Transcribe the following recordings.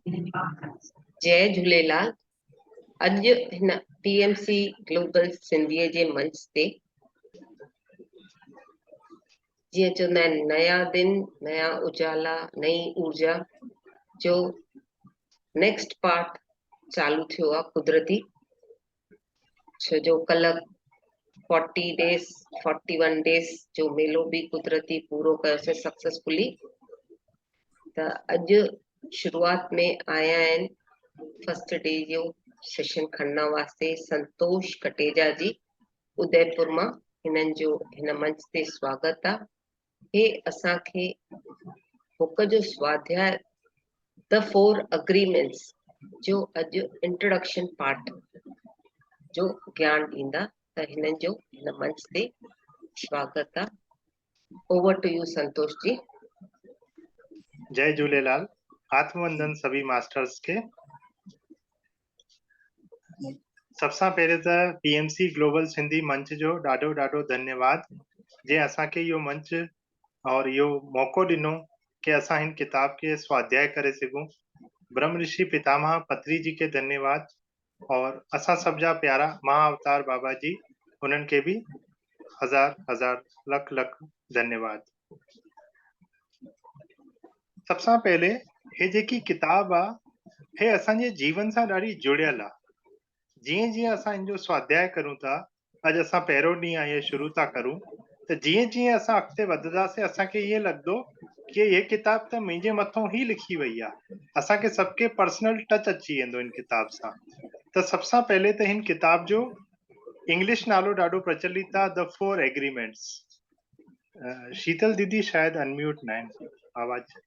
जय झूलेलाल। अॼु हिन TMC global सिंधीअ जे मंच ते जीअं चवंदा आहिनि नया दिन नया उजाला नई ऊर्जा जो नेक्स्ट पार्ट चालू थियो आहे कुदरती। छो जो कल्ह 40 डेज 41 डेज जो मेलो बि कुदरती पूरो कयोसीं सक्सेसफुली। त अॼु शुरूआत में आया आहिनि फर्स्ट डे जो सेशन खणण वास्ते संतोष कटेजा जी उदयपुर मां। हिननि जो हिन मंच ते स्वागत आहे। हे असांखे बुक जो स्वाध्याय द 4 अग्रीमेंट्स जो अॼु इंट्रोडक्शन पार्ट जो ज्ञान ॾींदा। त हिननि जो हिन मंच ते स्वागत आहे। Over two U Santosh ji. जय झूलेलाल। आत्मवंदन सभी मास्टर्स के। सबसे पहले तो टीएमसी ग्लोबल सिंधी मंच जो ॾाढो ॾाढो धन्यवाद जे असांखे यो मंच और यो मौको ॾिनो कि असां हिन किताब के स्वाध्याय करे सघूं। ब्रह्म ऋषि पितामह पत्री जी के धन्यवाद और असां सब जा प्यारा महाअवतार बाबा जी उन्हनि के भी हजार हजार लख लख धन्यवाद। सबसे पहले हे जेकी किताब आ हे असांजे जीवन सां ॾाढी जुड़ियल आ। जीअं जीअं असां इन जो स्वाध्याय करूं था, अॼु असां पहिरों ॾींहुं आहे शुरू था करूं, त जीअं जीअं असां अॻिते वधंदासीं असांखे ईअं लॻंदो कि ये किताब त मुंहिंजे मथां ही लिखी वई आहे। असांखे सबके पर्सनल टच अची वेंदो इन किताब सां। त सबसे पहले त हिन किताब जो इंग्लिश नालो ॾाढो प्रचलित आहे, द 4 एग्रीमेंट्स। शीतल दीदी शायद अनम्यूट न आहिनि, आवाज।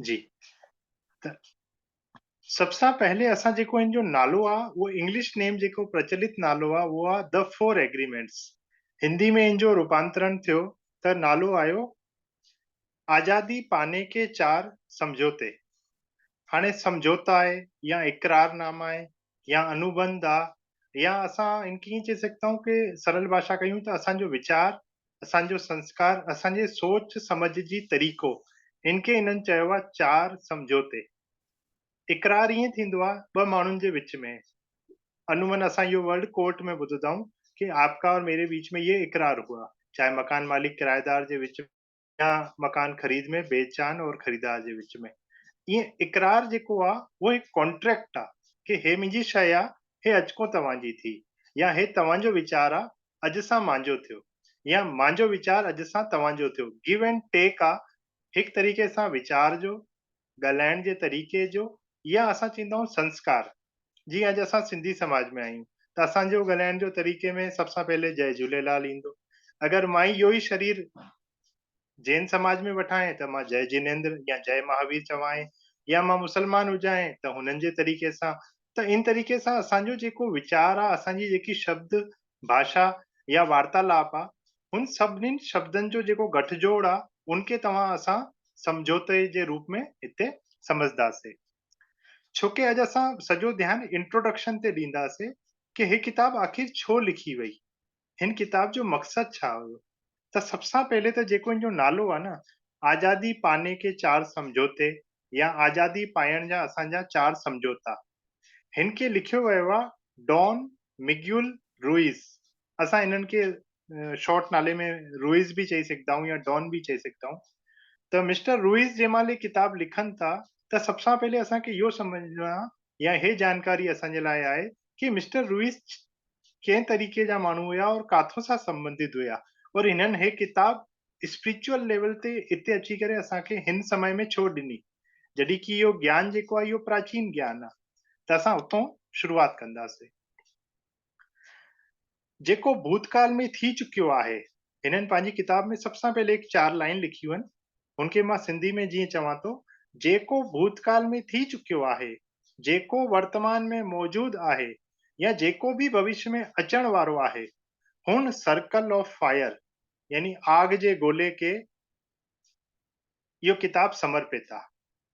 जी, त सबसे पहले असां जेको इन जो नालो आहे वो इंग्लिश नेम जेको प्रचलित नालो आहे वो आहे द 4 एग्रीमेंट्स। हिंदी में इन जो रूपांतरण थियो त नालो आयो आजादी पाने के 4 समझौते। हाणे समझौता आहे या इकरारनामा आहे या अनुबंध आहे या असां इनकी ईअं चई सघंदा आहियूं कि सरल भाषा कयूं त असांजो विचार, असांजो संस्कार, असांजे सोच समझ जी तरीक़ो, इनके इन्हनि चयो आहे 4 समझौते। इकरार ईअं थींदो आहे ॿ माण्हुनि जे विच में। अनुमन असां इहो वर्ड कोर्ट में ॿुधंदा आहियूं कि आपका और मेरे बीच में ये इकरार हुआ, चाहे मकान मालिक किराएदार जे विच में या मकान खरीद में बेचान और खरीदार जे विच में। ये इकरार जेको आहे वो एक कॉन्ट्रैक्ट आहे कि हे मुंहिंजी शइ आहे, हे अॼुको तव्हांजी थी, या हे तव्हांजो वीचार आहे अॼु सां मुंहिंजो थियो, या मुंहिंजो वीचार अॼु सां तव्हांजो थियो। गिव एंड टेक आहे हिकु तरीक़े सां वीचार जो, ॻाल्हाइण जे तरीक़े जो, या असां चईंदा आहियूं संस्कार। जीअं अॼु असां सिंधी समाज में आहियूं त असांजो ॻाल्हाइण जो तरीक़े में सबसे पहले जय झूलेलाल ईंदो। अगरि मां इहो ई शरीर जैन समाज में वठां त मां जय जिनेंद्र या जय महावीर चवां, या मां मुसलमान हुजां त हुननि जे तरीक़े सां। त इन तरीक़े सां असांजो जेको वीचार आहे, असांजी जेकी शब्द भाषा या वार्तालाप आहे, उन सभिनीनि शब्दनि जो जेको गठजोड़ आहे उनके तव्हां असां समझौते जे रूप में हिते समझदासीं। छोकी अॼु असां सॼो ध्यानु इंट्रोडक्शन ते ॾींदासीं कि हे किताब आखिर छो लिखी वई, हिन किताब जो मक़सद छा हुयो। त सबसे पहले त जेको इन जो नालो आहे न, आजादी पाने के 4 समझौते या आजादी पाइण जा असांजा 4 समझौता, हिन खे लिखियो वियो आहे डॉन मिग्यूल रुइस। असां इन्हनि खे शॉर्ट नाले में रुइस भी चई सघंदा आहियूं या डॉन भी चई सघंदा आहियूं। त मिस्टर रुइस जंहिंमहिल किताब लिखनि था त सबसे पहले असांखे इहो समझणो आहे या हे जानकारी असांजे लाइ आहे कि मिस्टर रुइस कंहिं तरीक़े जा माण्हू हुया और काथों सां संबंधित हुया, और हिननि हे किताब स्पिरिचुअल लेवल ते हिते अची करे असांखे हिन समय में छो ॾिनी, जॾहिं कि इहो ज्ञान जेको आहे इहो प्राचीन ज्ञान आहे। त असां उतां शुरूआत कंदासीं। जेको भूतकाल में थी चुकियो आहे, हिननि पंहिंजी किताब में सबसे पहले 4 लाइन लिखियूं आहिनि, उनखे मां सिंधी में जीअं चवां थो, जेको भूतकाल में थी चुकियो आहे, जेको वर्तमान में मौजूद आहे, या जेको भी भविष्य में अचण वारो आहे, हुन सर्कल ऑफ फायर यानी आग जे गोले के इहो किताब समर्पित आहे।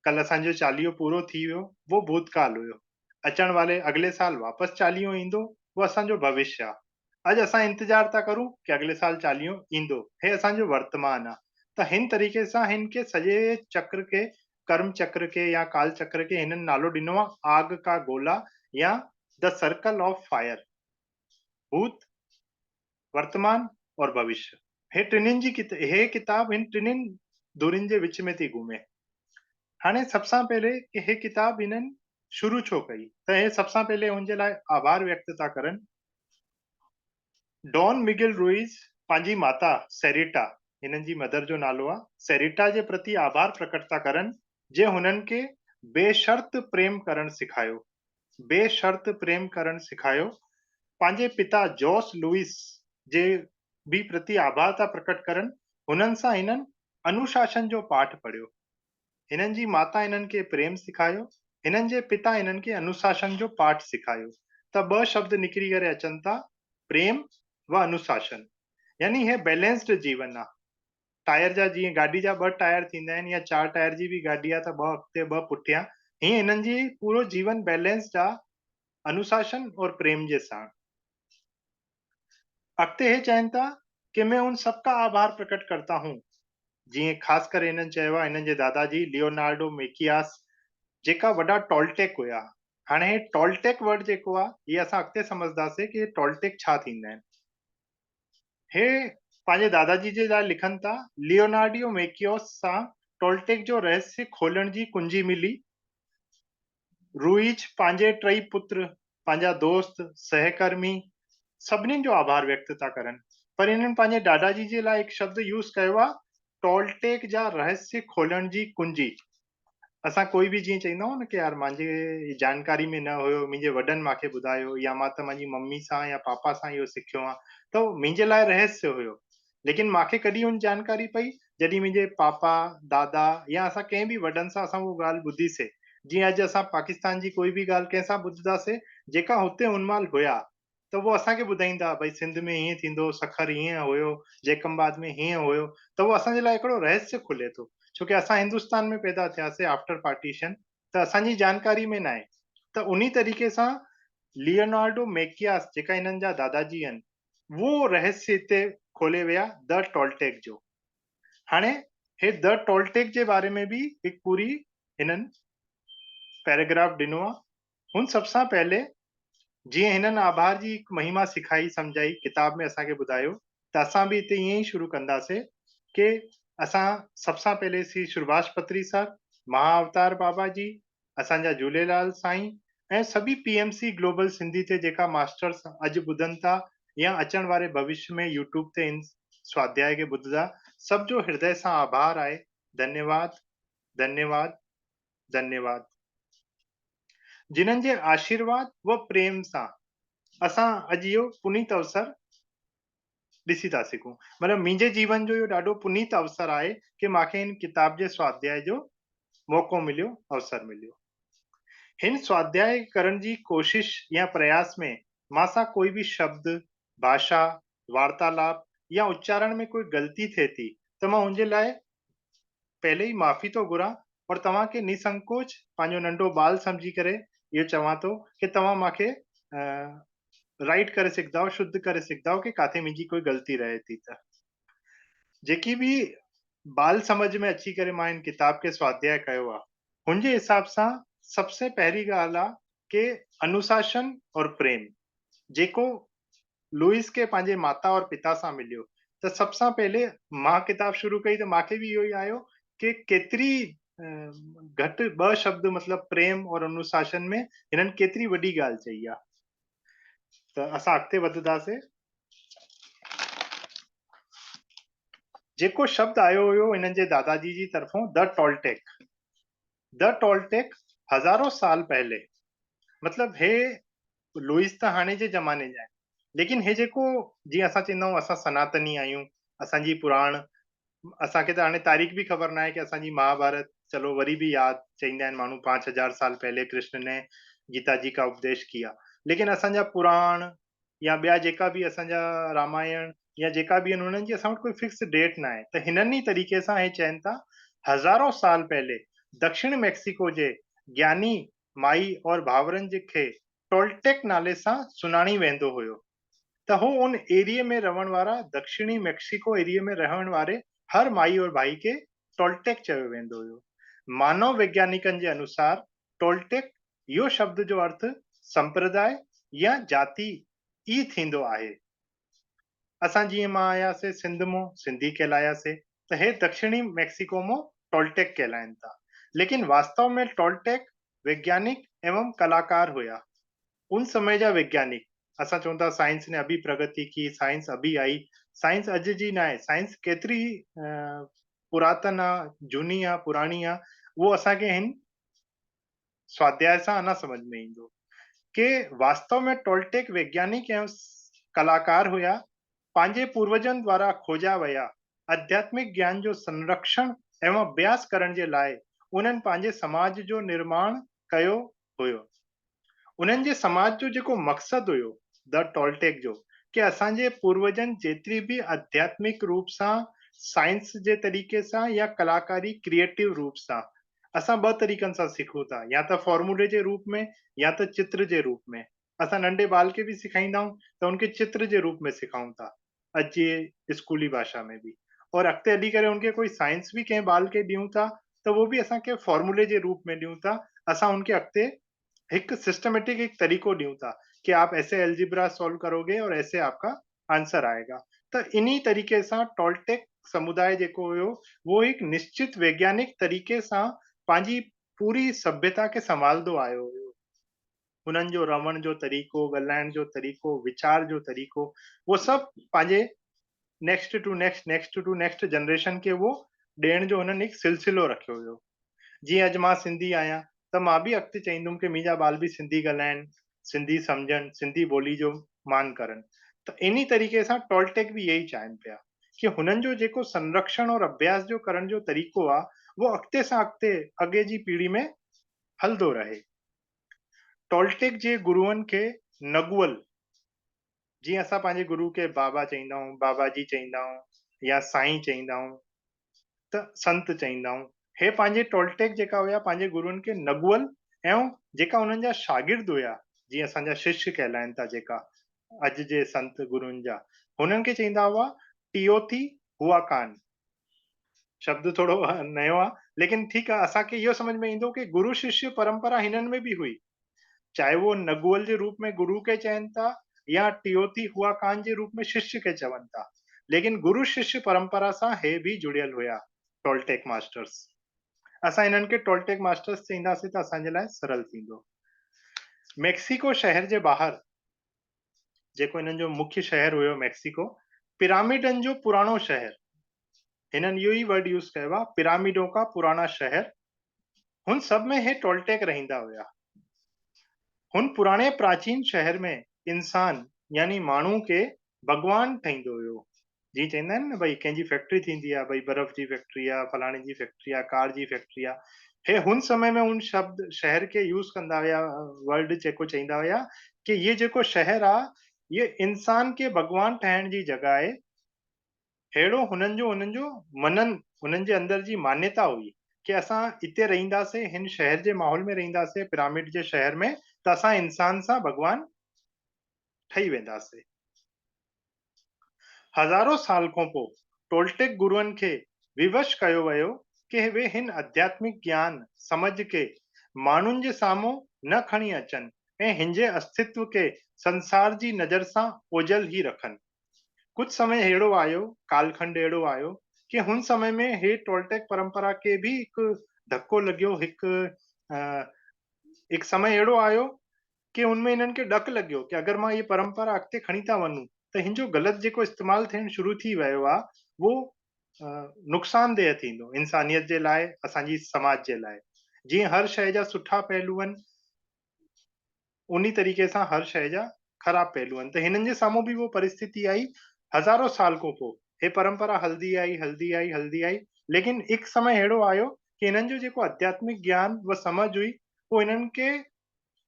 कल असांजो चालीहो पूरो थी वियो, वो भूतकाल हुयो। अचण वाले अगले साल वापस चालीहो ईंदो, वो असांजो भविष्य आहे। अॼु असां इंतजार था करूं कि अगले साल चालीहो ईंदो, हे असांजो वर्तमान आहे। त हिन तरीक़े सां हिन खे सॼे चक्र के, कर्म चक्र के या काल चक्र के हिननि नालो ॾिनो आहे आग का गोला या द सर्कल ऑफ फायर। भूत, वर्तमान और भविष्य, हे टिनिनि जी हे किताब हिन टिनिनि धुरियुनि जे विच में थी घुमे। हाणे सबसां पहले कि हे किताब हिननि शुरू छो कई, त हे सबसां पहले हुनजे लाइ आभार व्यक्त था करनि। डॉन मिगेल रुइस पंहिंजी माता सेरिटा, हिननि जी मदर जो नालो आहे, सेरिटा जे प्रति आभार प्रकट था करनि जे हुननि खे बेशर्त प्रेम करणु सिखायो, बेशर्त प्रेम करणु सिखायो। पंहिंजे पिता जॉस लुइस जे भी प्रति आभार था प्रकट करनि, हुननि सां हिननि अनुशासन जो पाठ पढ़ियो। हिननि जी माता हिननि खे प्रेम सिखायो, हिननि जे पिता हिननि खे अनुशासन जो पाठ सिखायो। त ॿ शब्द निकिरी करे अचनि था, प्रेम व अनुशासन। यानी हे बैलेंस्ड जीवन आहे। टायर जा जीअं गाॾी जा 2 टायर थींदा आहिनि या 4 टायर जी भी गाॾी आहे त 2 अॻिते 2 पुठियां, हीअं हिननि जी पूरो जीवन बैलेंस्ड आहे अनुशासन और प्रेम जे साण। अॻिते हे चवनि था कि मैं उन सबका आभार प्रकट करता हूं, जीअं ख़ासि करे हिननि चयो आहे हिननि जे दादाजी लियोनार्डो मेकियास, जेका वॾा टॉल्टेक हुआ। हाणे हे टॉल्टेक वर्ड जेको आहे, इहे असां अॻिते सम्झंदासीं कि टॉल्टेक छा थींदा आहिनि। हे पंहिंजे दादाजी जे लाइ लिखनि था, लियोनार्डो मेकियोस सां टॉल्टेक जो रहस्य खोलण जी कुंजी मिली। रुइच पंहिंजे 3 पुत्र, पंहिंजा दोस्त, सहकर्मी सभिनीनि जो आभार व्यक्त था करनि, पर हिननि पंहिंजे दादाजी जे लाइ हिकु शब्द यूज़ कयो आहे, टॉल्टेक जा रहस्य खोलण जी कुंजी। असां कोई भी जीअं चईंदा आहियूं न कि यार मुंहिंजे जानकारी में न हुयो, मुंहिंजे वॾनि मूंखे ॿुधायो, या मां त मुंहिंजी मम्मी सां या पापा सां इहो सिखियो आहे, त मुंहिंजे लाइ रहस्य हुयो। लेकिन मूंखे कॾहिं हुन जानकारी पई जॾहिं मुंहिंजे पापा, दादा या असां कंहिं बि वॾनि सां असां उहो ॻाल्हि ॿुधीसीं। जीअं अॼु असां पाकिस्तान जी कोई बि ॻाल्हि कंहिंसां ॿुधंदासीं जेका हुते हुन महिल हुया, त उहो असांखे ॿुधाईंदा, भई सिंध में हीअं थींदो, सखर हीअं हुयो, जैकम्बाद में हीअं हुयो, त उहो असांजे लाइ हिकिड़ो रहस्य खुले थो। छोकी असां हिंदुस्तान में पैदा थियासीं आफ्टर पार्टीशन, त असांजी जानकारी में न आहे। त उन्ही तरीक़े सां लियोनार्डो मेकियास जेका हिननि जा दादाजी आहिनि, वो रहस्य हिते खोले विया द टॉल्टेक जो। हाणे हे द टॉल्टेक जे बारे में भी हिकु पूरी हिननि पैराग्राफ ॾिनो आहे। हुन सबसां पहले जीअं हिननि आभार जी हिकु महिमा सिखाई सम्झाई किताब में असांखे ॿुधायो, त असां बि हिते ईअं ई शुरू कंदासीं कि असां सबसां पहले श्री सुभाष पत्री सर, महाअवतार बाबा जी, असांजा झूलेलाल साईं ऐं सभी पीएमसी ग्लोबल सिंधी ते जेका मास्टर्स अॼु ॿुधनि था या अचण वारे भविष्य में यूट्यूब ते इन स्वाध्याय खे ॿुधंदा, सब जो हृदय सां आभार आहे। धन्यवाद, धन्यवाद, धन्यवाद। जिन्हनि जे आशीर्वाद व प्रेम सां असां अॼु इहो पुनीत अवसर ॾिसी था सघूं। मतिलबु मुंहिंजे जीवन जो इहो ॾाढो पुनीत अवसर आहे कि मूंखे हिन किताब जे स्वाध्याय जो मौक़ो मिलियो, अवसर मिलियो। हिन स्वाध्याय करण जी कोशिश या प्रयास में मां सां कोई भी शब्द, भाषा, वार्तालाप या उच्चारण में कोई ग़लती थिए थी त मां हुनजे लाइ पहले ही माफ़ी थो घुरां और तव्हांखे निसंकोच पंहिंजो नंढो बाल सम्झी करे इहो चवां थो कि तव्हां मूंखे राइट करे सघंदा आहियो, शुद्ध करे सघंदा आहियो कि काथे मुंहिंजी कोई ग़लती रहे थी। त जेकी भी बाल समझ में अची करे मां हिन किताब खे स्वाध्याय कयो आहे, हुनजे हिसाब सां सबसे पहिरीं ॻाल्हि आहे कि अनुशासन और प्रेम जेको लुइस खे पंहिंजे माता और पिता सां मिलियो, त सबसां पहले मां किताब शुरू कई त मूंखे भी इहो ई आयो कि केतिरी घटि 2 शब्द मतलब प्रेम और अनुशासन में हिननि केतिरी वॾी ॻाल्हि चई आहे। त असां अॻिते वधंदासीं। जेको शब्द आयो हुयो हिननि जे दादाजी जी तरफ़ों, द टॉल्टेक। द टॉल्टेक हज़ारों साल पहले, मतलब हे लुइस त हाणे जे ज़माने जा आहिनि, लेकिन हे जेको जीअं असां चवंदा आहियूं असां सनातनी आहियूं, असांजी पुराण, असांखे त हाणे तारीख़ भी ख़बर न आहे कि असांजी महाभारत चलो वरी भी याद चईंदा आहिनि माण्हू 5000 साल पहले कृष्ण ने गीता जी का उपदेश किया, लेकिन असांजा पुराण या ॿिया जेका भी असांजा रामायण या जेका भी आहिनि उन्हनि जी असां वटि कोई फिक्स डेट न आहे। त हिननि ई तरीक़े सां हे चवनि था हज़ारों साल पहले दक्षिण मेक्सिको जे ज्ञानी माई और भावरनि जे खे टोल्टेक नाले सां सुञाणी वेंदो हुयो। त हू उन एरिया में रहण वारा दक्षिणी मेक्सिको एरिया में रहण वारे हर माई और भाई के टोल्टेक चयो वेंदो हुयो। मानव वैज्ञानिकनि जे अनुसार टोल्टेक इहो शब्द जो अर्थ संप्रदाय या जाति ई थींदो आहे। असां जीअं मां आयासीं सिंध मां सिंधी कहलायासीं, त हे दक्षिणी मेक्सिको में टोल्टेक कहलाइनि था। लेकिन वास्तव में टोल्टेक वैज्ञानिक एवं कलाकार हुया। उन समय जा वैज्ञानिक, असां चऊं था साइंस ने अभी प्रगति की, साइंस अभी आई, साइंस अॼु जी न आहे, साइंस केतिरी पुरातन आहे, झूनी आहे, पुराणी आहे, उहो असांखे हिन स्वाध्याय सां अञा समझ में ईंदो कि वास्तव में टोल्टेक वैज्ञानिक ऐं कलाकार हुया। पंहिंजे पूर्वजनि द्वारा खोजा विया आध्यात्मिक ज्ञान जो संरक्षण एवं अभ्यास करण जे लाइ उन्हनि पंहिंजे समाज जो निर्माण कयो हुयो। उन्हनि जे समाज जो जेको मक़सदु हुयो द टोल्टेक जो, कि असांजे पूर्वजनि जेतिरी भी आध्यात्मिक रूप सां, साइंस जे तरीके सां या कलाकारी क्रिएटिव रूप सां असां ॿ तरीक़नि सां सिखूं था, या त फॉर्मूले जे रूप में या त चित्र जे रूप में। असां नंढे ॿार खे बि सेखारींदा आहियूं त उनखे चित्र जे रूप में सिखाऊं था अॼु जे स्कूली भाषा में भी, और अॻिते हली करे उनखे कोई साइंस भी कंहिं ॿार खे ॾियूं था त वो भी असांखे फॉर्मूले जे रूप में ॾियूं था। असां उनखे अॻिते एक सिस्टमेटिक एक तरीको ॾियूं था कि आप ऐसे एल्जिब्रा सॉल्व करोगे और ऐसे आपका आंसर आएगा। तो इन्हीं तरीके सां टोल्टेक समुदाय जेको हुयो वो एक निश्चित वैज्ञानिक तरीके सां पंहिंजी पूरी सभ्यता के संभालंदो आयो हुयो। उन्हनि जो रहण जो तरीको, ॻाल्हाइण जो तरीको, विचार जो तरीको, वो सभु पंहिंजे नेक्स्ट टू नेक्स्ट जनरेशन खे वो ॾियण जो हुननि हिकु सिलसिलो रखियो हुयो। जीअं अॼु मां सिंधी आहियां त मां बि अॻिते चाहींदुमि कि मुंहिंजा ॿार बि सिंधी ॻाल्हाइनि, सिंधी सम्झनि, सिंधी ॿोली जो मान करनि। त इन्ही तरीके सां टोल्टेक भी यही चाहिनि पिया कि हुननि जो जेको संरक्षण और अभ्यास जो करण जो तरीको आहे वो अॻिते सां अॻिते अॻे जी पीढ़ी में हलंदो रहे। टोल्टेक जे गुरुअनि खे नगुअल, जीअं असां पंहिंजे गुरु खे बाबा चईंदा आहियूं, बाबा जी चईंदा आहियूं या साईं चईंदा आहियूं, त संत चईंदा आहियूं, हे पंहिंजे टोल्टेक जेका हुया पंहिंजे गुरुअनि खे नगुअल ऐं जेका उन्हनि जा शागिर्द हुया, जीअं असांजा शिष्य कहलाइनि था जेका अॼु जे संत गुरुनि जा, हुननि खे चईंदा हुआ टियोथी हुआकान। शब्द थोड़ो नयो आहे, लेकिन ठीकु आहे, असांखे इहो समझ में ईंदो कि गुरु शिष्य परंपरा हिननि में भी हुई, चाहे वो नगुअल जे रूप में गुरु के चवनि था या टियोथी हुआकान जे रूप में शिष्य के चवनि था, लेकिन गुरु शिष्य परंपरा सां हे भी जुड़ियल हुया टोल्टेक मास्टर्स। असां हिननि खे टोल्टेक मास्टर्स चईंदासीं त असांजे लाइ सरल थींदो। मेक्सिको शहर जे ॿाहिरि जेको हिननि जो मुख्य शहर हुयो मेक्सिको, पिरामिडनि जो पुराणो शहर, हिननि इहो ई वर्ड यूज कयो आहे, पिरामिडों का पुराना शहर। हुन सब में हे टोल्टेक रहंदा हुया। हुन पुराणे प्राचीन शहर में इंसान यानी माण्हू के भगवान ठहींदो हुयो। जी चवंदा आहिनि न, भई कंहिंजी फैक्ट्री थींदी आहे, भई बर्फ जी फैक्ट्री आहे, फलाणे जी फैक्ट्री आहे, कार जी फैक्ट्री आहे, हे हुन समय में उन शब्द शहर के यूज कंदा हुया, वर्ड जेको चईंदा हुया कि ये जेको शहर आहे ये इंसान के भगवान ठहण जी जॻह आहे। अहिड़ो हुननि जो मननि, हुननि जे अंदर जी मान्यता हुई कि असां हिते रहंदासीं, हिन शहर जे माहौल में रहंदासीं, पिरामिड जे शहर में, त असां इंसान सां भगवान ठही वेंदासीं। हज़ारों साल खां पोइ टोल्टेक गुरुअनि खे विवश कयो वियो कि वे हिन आध्यात्मिक ज्ञान समझ के माण्हुनि जे साम्हूं न खणी अचनि ऐं हिन जे अस्तित्व के संसार जी नज़र सां ओझल ई रखनि। कुछ समय अहिड़ो आयो, कालखंड अहिड़ो आयो कि हुन समय में हे टोल्टेक परंपरा के भी हिकु धक्को लॻियो, हिकु समय अहिड़ो आयो कि उनमें इन्हनि खे ॾक लॻियो कि अगरि मां ये परंपरा अॻिते खणी था वञूं त हिन जो ग़लति जेको इस्तेमालु थियणु शुरू थी वियो आहे वो नुक़सानदेह थींदो इंसानियत जे लाइ, असांजी समाज जे लाइ। जीअं हर शइ जा सुठा पहलू आहिनि, उन्ही तरीके सां हर शइ जा ख़राब पहलू आहिनि। त हिननि जे साम्हूं भी वो परिस्थिति आई। हज़ारों साल खां पोइ हे परंपरा हल्दी आई, लेकिन एक समय अहिड़ो आयो कि हिननि जो जेको आध्यात्मिक ज्ञान व समझ हुई वो हिननि खे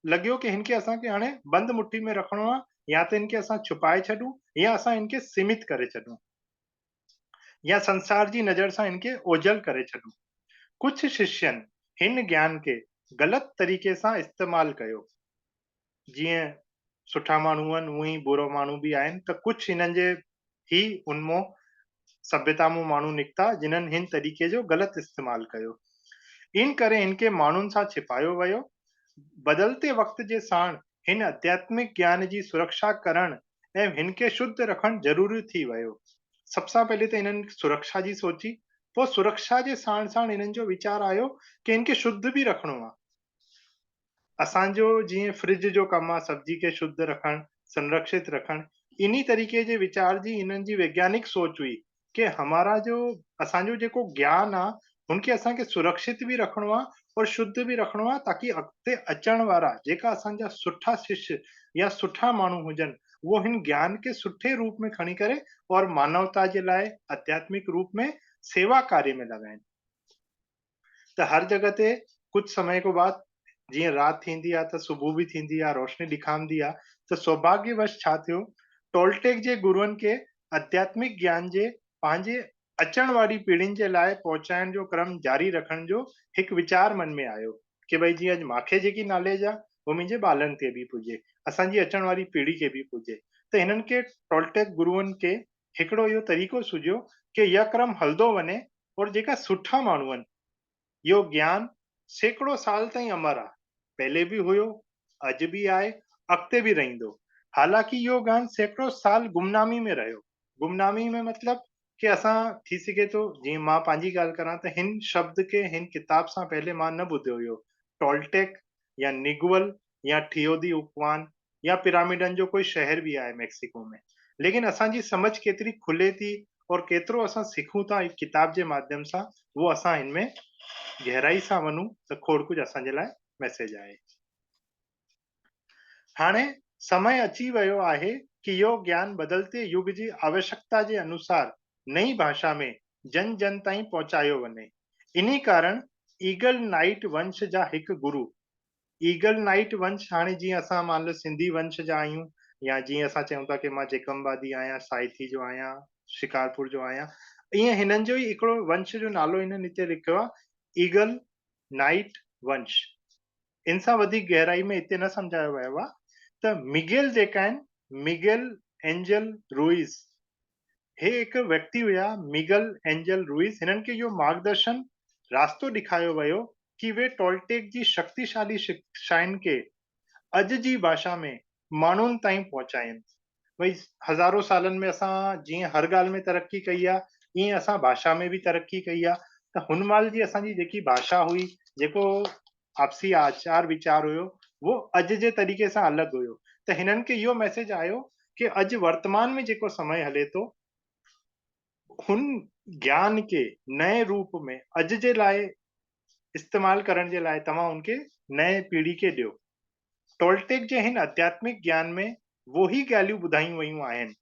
लॻियो कि हिनखे असांखे हाणे बंदि मुट्ठी में रखिणो आहे, या त इनखे असां छुपाए छॾूं या असां इनखे सीमित करे छॾूं या संसार जी नज़र सां इनखे ओझल करे छॾूं। कुछ शिष्यनि हिन ज्ञान के ग़लति तरीक़े सां इस्तेमालु कयो। जीअं सुठा माण्हू आहिनि उअं ई बुरो माण्हू बि आहिनि, त कुझु हिननि जे ही उनमां सभ्यता मां माण्हू निकिता जिन्हनि हिन तरीक़े जो ग़लति इस्तेमालु कयो। इन करे हिनखे माण्हुनि सां छिपायो वियो। बदलते वक़्त जे साण हिन आध्यात्मिक ज्ञान जी सुरक्षा करण ऐं हिनखे शुद्ध रखणु ज़रूरी थी वियो। सबसां पहले त हिननि सुरक्षा जी सोची, पोइ सुरक्षा जे साण साण हिननि जो वीचार आयो कि हिनखे शुद्ध बि रखणो आहे। असांजो जीअं फ्रिज जो कमु आहे सब्जी खे शुद्ध रखणु, संरक्षित रखणु, इन्ही तरीक़े जे वीचार जी हिननि जी वैज्ञानिक सोच हुई कि हमारा जो असांजो जेको ज्ञान आहे हुनखे असांखे सुरक्षित भी रखणो आहे और शुद्ध भी रखणो आहे, ताकि अॻिते अचण वारा जेका असांजा सुठा शिष्य या सुठा माण्हू हुजनि वो हिन ज्ञान के सुठे रूप में खणी करे और मानवता जे लाइ आध्यात्मिक रूप में सेवा कार्य में लॻाइनि। त हर जगह ते कुछ समय को बाद जीअं राति थींदी आहे त सुबुह बि थींदी आहे, रोशनी ॾिखामंदी आहे, त सौभाग्यवश छा थियो, टोल्टेक जे गुरुअनि खे आध्यात्मिक ज्ञान जे पंहिंजे अचण वारी पीढ़ियुनि जे लाइ पहुचाइण जो क्रम जारी रखण जो हिकु वीचार मन में आयो कि भई जीअं अॼु मूंखे जेकी नॉलेज आहे वो मुंहिंजे ॿारनि खे बि पुॼे, असांजी अचण वारी पीढ़ी खे बि पुॼे। त हिननि खे टोल्टेक गुरुअनि खे हिकिड़ो इहो तरीक़ो सुझियो कि इहा क्रम हलंदो वञे और जेका सुठा माण्हू आहिनि इहो ज्ञान सैकड़ो साल ताईं अमर आहे, पहले भी हुयो, अॼु भी आहे, अॻिते भी रहंदो। हालांकि इहो ज्ञान सैकड़ो साल गुमनामी में रहियो। गुमनामी में मतलब कि असां थी सघे थो, जीअं मां पंहिंजी ॻाल्हि करां त हिन शब्द खे हिन किताब सां पहले मां न ॿुधियो हुयो। टोल्टेक या निगुअल या थियोदी-उकवान या पिरामिडनि जो कोई शहर भी आहे मैक्सिको में। लेकिन असांजी समझ केतिरी खुले थी और केतिरो असां सिखूं था हिकु किताब जे माध्यम सां, उहो असां हिन में गहराई सां वञूं त खोड़ कुछ असांजे लाइ मैसेज आहे। हाणे समय अची वियो आहे कि इहो ज्ञान बदलते युग जी आवश्यकता जे अनुसार नई भाषा में जन जन ताईं पहुचायो वञे। इन्ही कारण ईगल नाइट वंश जा हिकु गुरु, ईगल नाइट वंश हाणे जीअं असां मान लो सिंधी वंश जा आहियूं या जीअं असां चऊं था कि मां जेकमबादी आहियां, साइथी जो आहियां, शिकारपुर जो आहियां, ईअं हिननि जो ई हिकिड़ो वंश जो नालो हिननि हिते लिखियो आहे, ईगल नाइट वंश। इन सां वधीक गहराई में हिते न सम्झायो वियो आहे। त मिगेल जेका आहिनि, मिगेल एंजल रुइस, हे हिकु व्यक्ति हुया मिगेल एंजल रुइस। हिननि खे इहो मार्गदर्शन रास्तो ॾेखारियो वियो कि वे टोल्टेक जी शक्तिशाली शिक्षाउनि खे अॼु जी भाषा में माण्हुनि ताईं पहुचाइनि। भई हज़ारों सालनि में असां जीअं हर ॻाल्हि में तरक़ी कई आहे, ईअं असां भाषा में भी तरक़ी कई आहे। त हुन महिल जी असांजी जेकी भाषा हुई, जेको आपसी आचार विचार हुयो, वो अॼु जे तरीक़े सां अलॻि हुयो। त हिननि खे इहो मैसेज आयो कि अॼु वर्तमान में जेको समय हले थो, हुन ज्ञान के नए रूप में अॼु जे लाइ इस्तेमाल करण जे लाइ तव्हां उनखे नए पीढ़ी खे ॾियो। टोल्टेक जे हिन आध्यात्मिक ज्ञान में वो ही ॻाल्हियूं ॿुधायूं वयूं आहिनि,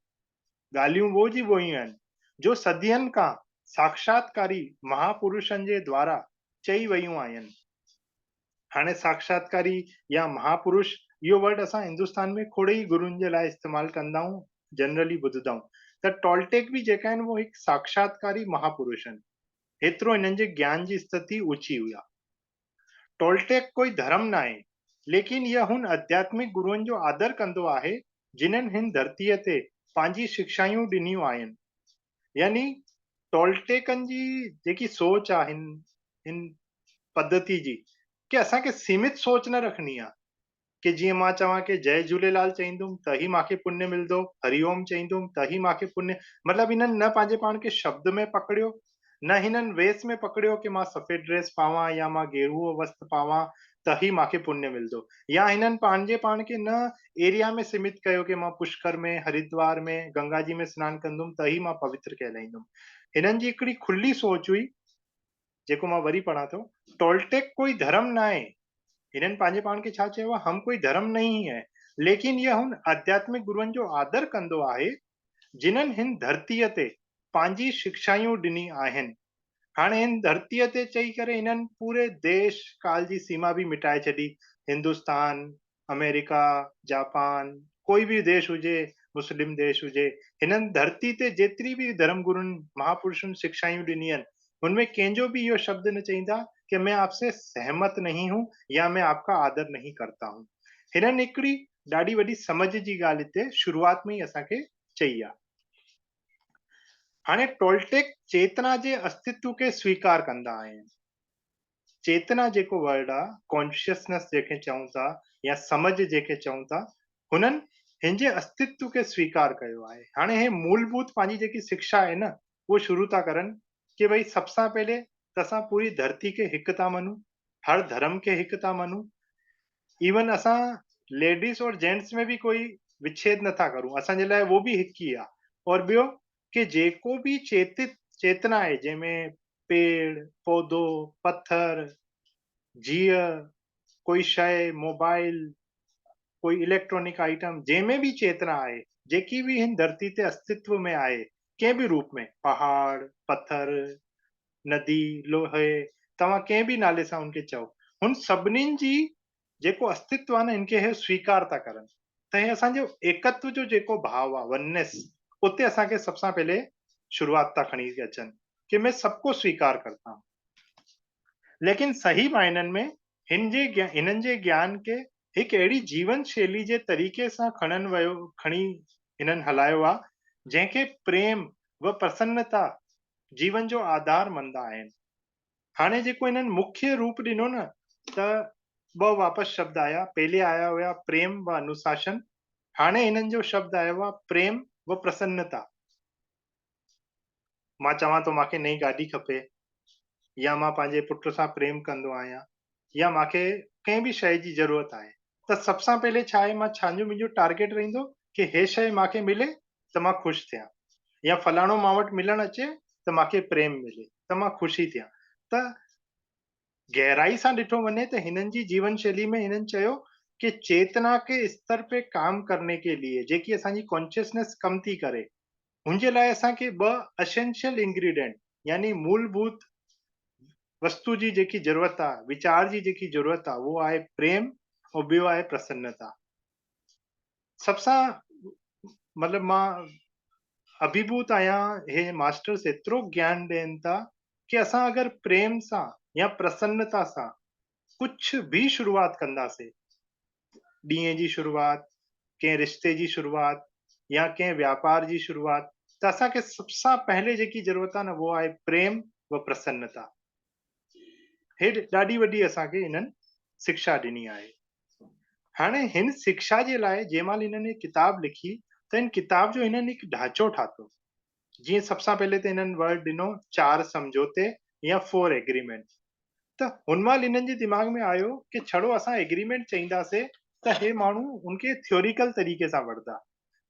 ॻाल्हियूं वो जी वो ही आहिनि जो सदियनि खां साक्षात्कारी महापुरुषनि जे द्वारा चई वयूं आहिनि। हाणे साक्षात्कारी या महापुरुष इहो वर्ड असां हिंदुस्तान में खोड़ ई गुरुनि जे लाइ इस्तेमालु कंदा आहियूं, जनरली ॿुधंदा आहियूं। त टोल्टेक भी जेका आहिनि वो हिकु साक्षात्कारी महापुरुष आहिनि, हेतिरो हिननि जे ज्ञान जी स्थिति ऊची हुई आहे। टोल्टेक कोई धर्म न आहे, लेकिन इहा हुन आध्यात्मिक गुरुअनि जो आदर कंदो आहे जिन्हनि हिन धरतीअ ते पंहिंजी शिक्षायूं ॾिनियूं आहिनि। यानी टोल्टेकनि जी जेकी सोच आहे हिन पद्धति जी, कि असांखे सीमित सोच न रखणी आहे कि जीअं मां चवां कि जय झूलेलाल चईंदुमि त ई मूंखे पुण्य मिलंदो, हरिओम चईंदुमि त ई मूंखे पुण्य, मतलब हिननि न पंहिंजे पाण खे शब्द में पकड़ियो, न हिननि वेस में पकड़ियो कि मां सफ़ेद ड्रेस पावां या मां गेरुओ वस्त्र पावां त ई मूंखे पुण्य मिलंदो, या हिननि पंहिंजे पाण खे न एरिया में सीमित कयो कि मां पुष्कर में, हरिद्वार में, गंगा जी में सनानु कंदुमि त ई मां पवित्र कहलाईंदुमि। हिननि जी हिकिड़ी खुली सोच हुई, जेको मां वरी पढ़ां थो, टोल्टेक कोई धर्म न आहे। हिननि पंहिंजे पाण खे छा चयो आहे, हम कोई धर्म नहीं है, लेकिन यह हुन आध्यात्मिक गुरुअनि जो आदर कंदो आहे जिन्हनि हिन धरतीअ ते पंहिंजी शिक्षायूं ॾिनी आहिनि। हाणे हिन धरतीअ ते चई करे हिननि पूरे देश काल जी सीमा भी मिटाए छॾी। हिंदुस्तान, अमेरिका, जापान, कोई भी देश हुजे, मुस्लिम देश हुजे, हिननि धरती ते जेतिरी भी धर्म गुरुनि महापुरुषनि शिक्षायूं ॾिनी आहिनि, हुनमें कंहिंजो भी इहो शब्द न चईंदा कि मैं आपसे सहमत नहीं हूं या मैं आपका आदर नहीं करता हूं। हिननि हिकिड़ी ॾाढी वॾी समझ जी ॻाल्हि हिते शुरूआत में ई असांखे चई आहे। हाणे टोल्टेक चेतना जे अस्तित्व खे स्वीकार कंदा आहिनि। चेतना जेको वर्ड आहे, कॉन्शियसनेस जेके चऊं था या समझ जेके चऊं था, हुननि हिन जे अस्तित्व खे स्वीकार कयो आहे। हाणे हे मूलभूत पंहिंजी जेकी शिक्षा आहे न, उहो शुरू था करनि कि भई सबसां पहले त असां पूरी धरती खे हिकु था मञूं, हर धर्म खे हिकु था मञूं, इवन असां लेडीज़ और जेंट्स में भी कोई विच्छेद नथा करूं, असांजे लाइ वो भी हिकु ई आहे। और ॿियो कि जेको भी चेतना आहे जंहिंमें पेड़, पौधो, पत्थर, जीअ, कोई शइ, मोबाइल, कोई इलेक्ट्रॉनिक आइटम, जंहिंमें भी चेतना आहे, जेकी भी हिन धरती ते अस्तित्व में आहे, कंहिं भी रूप में, पहाड़, पत्थर, नदी, लोहे, तव्हां कंहिं भी नाले सां उनखे चओ, हुन सभिनीनि जी जेको अस्तित्व आहे न, इनखे हे स्वीकार था करनि। त हे असांजो एकत्व जो जेको भाव आहे, वननेस, उते असांखे सबसां पहले शुरूआत था खणी अचनि कि मैं सबको स्वीकार करता हूं। लेकिन सही मायननि में हिननि जे ज्ञान खे हिकु अहिड़ी जीवन शैली जे तरीक़े सां खणी हिननि हलायो आहे, जंहिंखे प्रेम व प्रसन्नता जीवन जो आधार मञदा आहिनि। हाणे जेको हिननि मुख्य रूप ॾिनो न, त ॿ वापसि शब्द आया। पहले आया हुया प्रेम व अनुशासन, हाणे हिननि जो शब्द आयो आहे प्रेम व प्रसन्नता। मां चवां थो मूंखे नई गाॾी खपे, या मां पंहिंजे पुट सां प्रेम कंदो आहियां, या मूंखे कंहिं भी शइ जी ज़रूरत आहे, त सबसां पहले छा आहे, मां छांजो मुंहिंजो टारगेट रहंदो कि हे शइ मूंखे मिले त मां ख़ुशि थियां, या फलाणो मां वटि मिलण अचे त मूंखे प्रेम मिले त मां ख़ुशी थियां। त गहराई सां ॾिठो वञे त हिननि जी जीवन शैली में हिननि चयो कि चेतना के स्तर पे काम करने के लिए जेकी असांजी कॉन्शियसनेस कम थी करे, हुनजे लाइ असांखे ॿ एसेंशियल इंग्रेडिएंट यानी मूलभूत वस्तु जी जेकी ज़रूरत आहे, विचार जी जेकी ज़रूरत आहे, उहो आहे प्रेम और ॿियो आहे प्रसन्नता। सबसां मतलब मां अभिभूत आहियां, हे मास्टर्स एतिरो ज्ञान ॾियनि था कि असां अगरि प्रेम सां या प्रसन्नता सां कुछ भी शुरूआत कंदासीं, ॾींहं जी शुरूआत, कंहिं रिश्ते जी शुरूआत या कंहिं व्यापार जी शुरूआत, त असांखे सबसां पहले जेकी ज़रूरत आहे न, वो आहे प्रेम व प्रसन्नता। हे ॾाढी वॾी असांखे हिननि शिक्षा ॾिनी आहे। हाणे हिन शिक्षा जे लाइ जंहिं महिल हिननि किताब लिखी, त हिन किताब जो हिननि हिकु ढांचो ठातो। जीअं सबसां पहले त हिननि वर्ड ॾिनो 4 समझौते या 4 एग्रीमेंट। त हुन महिल हिननि जे दिमाग में आयो कि छड़ो असां एग्रीमेंट चईंदासीं त हे माण्हू उनखे थ्योरिकल तरीक़े सां वठंदा।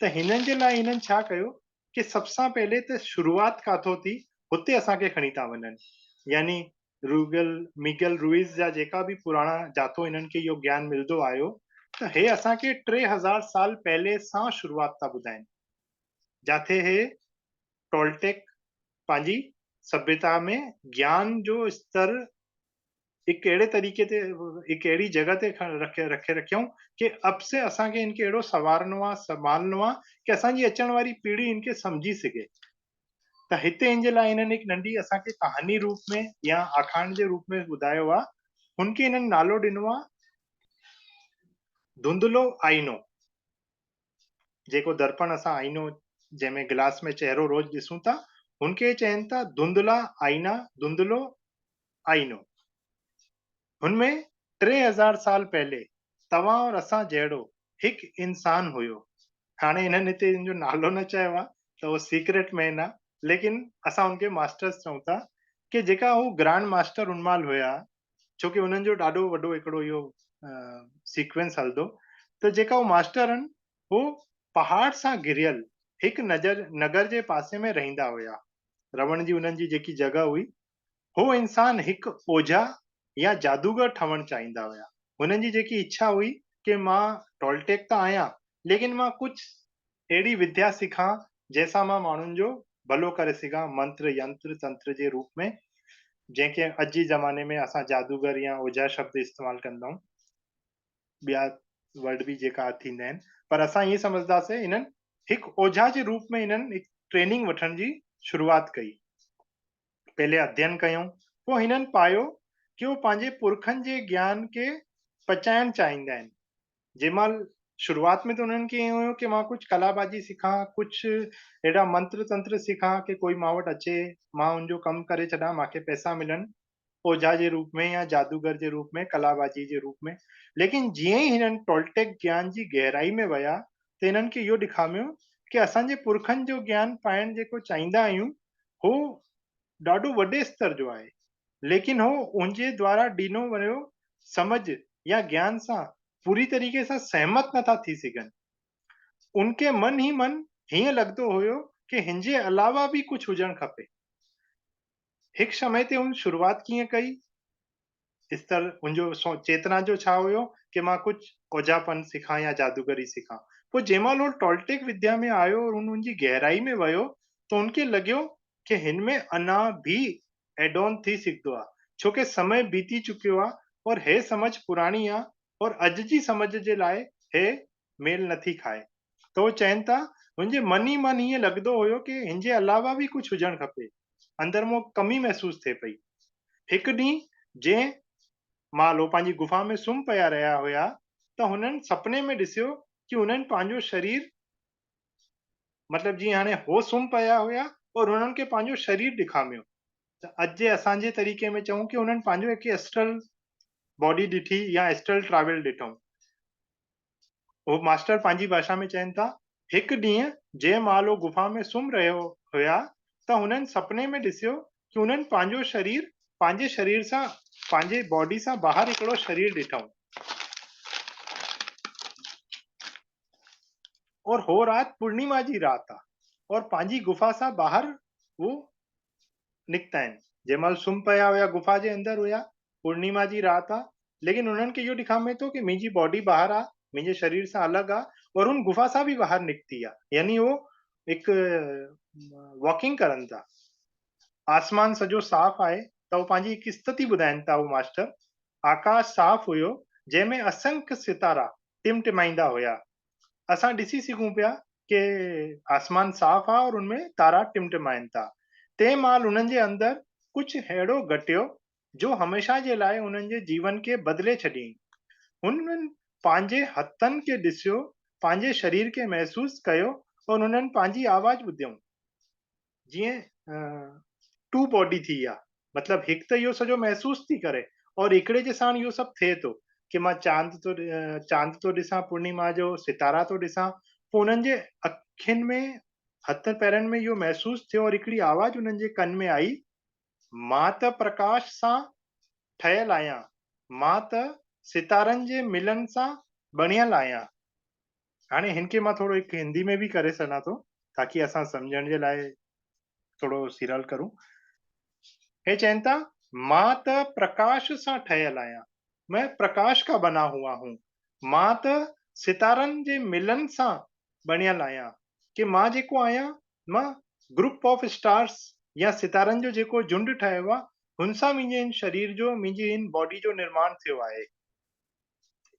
त हिननि जे लाइ हिननि छा कयो कि सबसां पहले त शुरूआत काथो थी, हुते असांखे खणी था वञनि। यानी मिगेल रुइस जा जेका भी पुराणा जाथो हिननि खे इहो ज्ञान मिलंदो आयो, त हे असांखे 3000 साल पहले सां शुरूआत था ॿुधाइनि, जाथे हे टोल्टेक पंहिंजी सभ्यता में ज्ञान जो स्तर एक अहिड़े तरीक़े ते, एक अहिड़ी जॻह ते रखे रखियऊं कि अब से असांखे इनखे अहिड़ो सवारणो आहे, संभालणो आहे कि असांजी अचण वारी पीढ़ी इनखे समझी सघे। त हिते इन जे लाइ हिननि हिकु नंढी असांखे कहानी रूप में या आखाण जे रूप में ॿुधायो आहे। हुनखे हिननि नालो ॾिनो आहे धुंधलो आईनो। जेको दर्पण असां आईनो जंहिंमें गिलास में चहिरो रोज ॾिसूं था, हुनखे चवनि था धुंधला आईना, धुंधलो आईनो। हुनमें 3000 साल पहले तव्हां और असां जहिड़ो हिकु इंसान हुयो। हाणे हिननि हिते हिन जो नालो न चयो आहे, त उहो सीक्रेट मैन आहे, लेकिन असां हुनखे मास्टर्स चऊं था कि जेका हू ग्रांड मास्टर हुन महिल हुया, छोकी हुननि जो ॾाढो वॾो हिकिड़ो इहो सीक्वेंस हलंदो। त जेका हू मास्टर आहिनि, हू पहाड़ सां घिरियल हिकु नगर जे पासे में रहंदा हुया। रहण जी हुननि जी जेकी जॻह हुई, हू इंसान हिकु ओझा या जादूगर ठहणु चाहींदा हुया। हुननि जी जेकी इच्छा हुई कि मां टोल्टेक त आहियां, लेकिन मां कुछ अहिड़ी विद्या सिखां जंहिंसां मां माण्हुनि जो भलो करे सघां, मंत्र यंत्र तंत्र जे रूप में, जंहिंखे अॼु जे ज़माने में असां जादूगर या ओझा शब्द इस्तेमालु कंदा आहियूं, ॿिया वर्ड भी जेका थींदा आहिनि, पर असां ईअं सम्झंदासीं हिननि हिकु ओझा जे रूप में हिननि हिकु ट्रेनिंग वठण जी शुरूआत कई। पहले अध्ययन कयूं, पोइ हिननि पायो कि वो पंहिंजे पुरखनि जे ज्ञान खे पचाइण चाहींदा आहिनि। जंहिंमहिल शुरूआत में त उन्हनि खे इहो हुयो कि मां कुझु कलाबाजी सिखां, कुझु अहिड़ा मंत्र तंत्र सिखां कि कोई मां वटि अचे, मां हुनजो कमु करे छॾां, मूंखे पैसा मिलनि, ओझा जे रूप में या जादूगर जे रूप में, कलाबाजी जे रूप में। लेकिन जीअं ई हिननि टोलटेक ज्ञान जी गहराई में विया त हिननि खे इहो ॾेखामियो कि असांजे पुरखनि जो ज्ञान पाइण जेको चाहींदा आहियूं हो ॾाढो वॾे स्तर जो आहे, लेकिन हो उनजे द्वारा ॾिनो वियो समझ या ज्ञान सां पूरी तरीक़े सां सहमत नथा थी सघनि। उनखे मन ई मन हीअं लॻंदो हुयो कि हिन जे अलावा बि कुझु हुजणु खपे। हिकु समय ते हुन शुरूआत कीअं कई, स्तर हुनजो चेतना जो छा हुयो कि मां कुझु ओझापन सिखां या जादूगरी सिखां। पोइ जंहिंमहिल उहो टोलटेक विद्या में आयो और हुनजी गहराई में वियो त उनखे लॻियो कि हिन में अञा भी एड ऑन थी सघंदो आहे, छो कि समय बीती चुकियो आहे और हे समझ पुराणी आहे और अॼु जी समझ जे लाइ हे मेल नथी खाए। त उहो चवनि था मुंहिंजे मन ई मन ईअं लॻंदो हुयो कि हिन जे अलावा बि कुझु हुजणु खपे, अंदर मां कमी महसूस थिए पई। हिकु ॾींहुं जंहिं मालो पंहिंजी गुफ़ा में सुम्ही पिया रहिया हुया त हुननि सपने में ॾिसियो कि हुननि पंहिंजो शरीर, मतिलबु जीअं हाणे हो सुम्ही पिया हुया और हुननि खे पंहिंजो शरीर ॾेखामियो। त अॼु जे असांजे तरीक़े में चऊं कि हुननि पंहिंजो हिकु एस्ट्रल बॉडी ॾिठी या एस्ट्रल ट्रैवल ॾिठऊं। उहो मास्टर पंहिंजी भाषा में चवनि था, हिकु ॾींहुं जंहिं महिल उहो गुफ़ा में सुम्ही रहियो हुया त हुननि सपने में ॾिसियो कि हुननि पंहिंजो शरीर पंहिंजे शरीर सां, पंहिंजे बॉडी सां ॿाहिरि हिकिड़ो शरीर ॾिठऊं और हो राति पूर्णिमा जी राति आहे और पंहिंजी गुफ़ा सां ॿाहिरि वो निकिता आहिनि। जंहिं महिल सुम्ही पिया हुया गुफ़ा जे अंदरि हुया, पूर्णिमा जी राति आहे, लेकिन उन्हनि खे इहो ॾेखामे थो कि मुंहिंजी बॉडी ॿाहिरि आहे, मुंहिंजे शरीर सां अलॻि आहे और हुन गुफ़ा सां बि ॿाहिरि निकिती आहे, यानी वो हिकु वॉकिंग करनि था। आसमान सॼो साफ़ आहे त वो पंहिंजी हिकु स्थिति ॿुधाइनि था वो मास्टर। आकाश साफ़ हुयो जंहिंमें असंख्य सितारा टिमटिमाईंदा हुया। असां ॾिसी सघूं पिया कि आसमान साफ़ आहे और उनमें तारा टिमटिमाइनि था। तंहिं महिल उन्हनि जे अंदरि कुझु अहिड़ो घटियो जो हमेशा जे लाइ उन्हनि जे जीवन खे बदिले छॾियईं। हुननि पंहिंजे हथनि खे ॾिसियो, पंहिंजे शरीर खे महसूस कयो और उन्हनि पंहिंजी आवाज़ ॿुधियऊं। जीअं टू बॉडी थी आहे, मतिलबु हिकु त इहो सॼो महसूस थी करे और हिकिड़े जे साण इहो सभु थिए थो कि मां चांद थो ॾिसां, पूर्णिमा जो सितारा थो ॾिसां। पोइ उन्हनि जे अखियुनि में, हथ पेरनि में इहो महसूस थियो और हिकिड़ी आवाज़ उन्हनि जे कन में आई, मां त प्रकाश सां ठहियल आहियां, मां त सितारनि जे मिलन सां बणियल आहियां। हाणे हिन खे मां थोरो हिकु हिंदी में बि करे सघां थो ताकि असां सम्झण जे लाइ थोड़ो सीरियल करूं। हे चवनि था, मां त प्रकाश सां ठहियल आहियां, मैं प्रकाश का बना हुआ हूं, मां त सितारनि जे मिलन सां बणियल आहियां, कि मां जेको आहियां मां ग्रुप ऑफ स्टार्स या सितारनि जो जेको झुंड ठहियो आहे हुन सां मुंहिंजे इन शरीर जो, मुंहिंजी इन बॉडी जो निर्माण थियो आहे।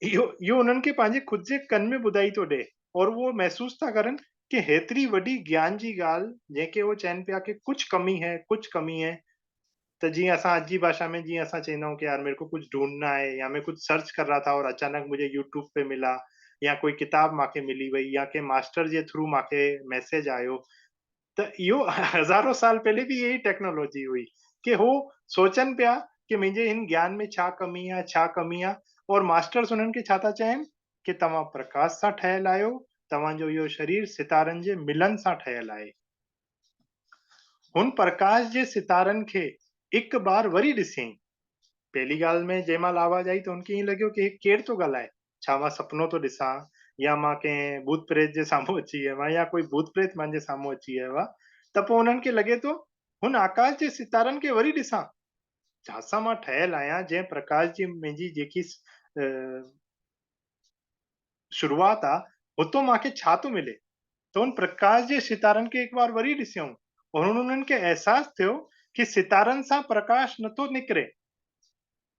इहो उन्हनि खे पंहिंजे ख़ुदि जे कन में ॿुधाई थो ॾे और उहो महसूस था करनि कि हेतिरी वॾी ज्ञान जी ॻाल्हि जंहिंखे उहो चवनि पिया कि कुछ कमी है, कुछ कमी है। त जीअं असां अॼु जी भाषा में जीअं असां चवंदा आहियूं कि यार मेरे को कुछ ढूंढना है या मैं कुछ सर्च कर रहा था और अचानक मुझे यूट्यूब पे मिला या कोई किताब मूंखे मिली वई या के मास्टर जे थ्रू मूंखे मैसेज आयो। त इहो हज़ारों साल पहले बि यही टेक्नोलॉजी हुई कि हो सोचनि पिया कि मुंहिंजे हिन ज्ञान में छा कमी आहे, छा कमी आहे, और मास्टर्स उन्हनि खे छा था चवनि कि तव्हां प्रकाश सां ठहियल आहियो, तव्हांजो इहो शरीर सितारनि जे मिलन सां ठहियल आहे। हुन प्रकाश जे सितारनि खे हिकु बार वरी ॾिसईं। पहली ॻाल्हि में जंहिं महिल आवाज़ आई त हुनखे ईअं लॻियो कि केरु थो ॻाल्हाए, छा मां सपनो थो ॾिसां या मां कंहिं भूत प्रेत जे साम्हूं अची वियो आहियां या कोई भूत प्रेत मुंहिंजे साम्हूं अची वियो आहे। त पोइ उन्हनि खे लॻे थो हुन आकाश जे सितारनि खे वरी ॾिसां, जंहिंसां मां ठहियल आहियां, जंहिं प्रकाश जी मुंहिंजी जेकी शुरूआत आहे, हुतो मूंखे छा थो मिले। त हुन प्रकाश जे सितारनि खे हिकु बार वरी ॾिसियऊं और उन्हनि खे अहसास थियो कि सितारनि सां प्रकाश नथो निकिरे,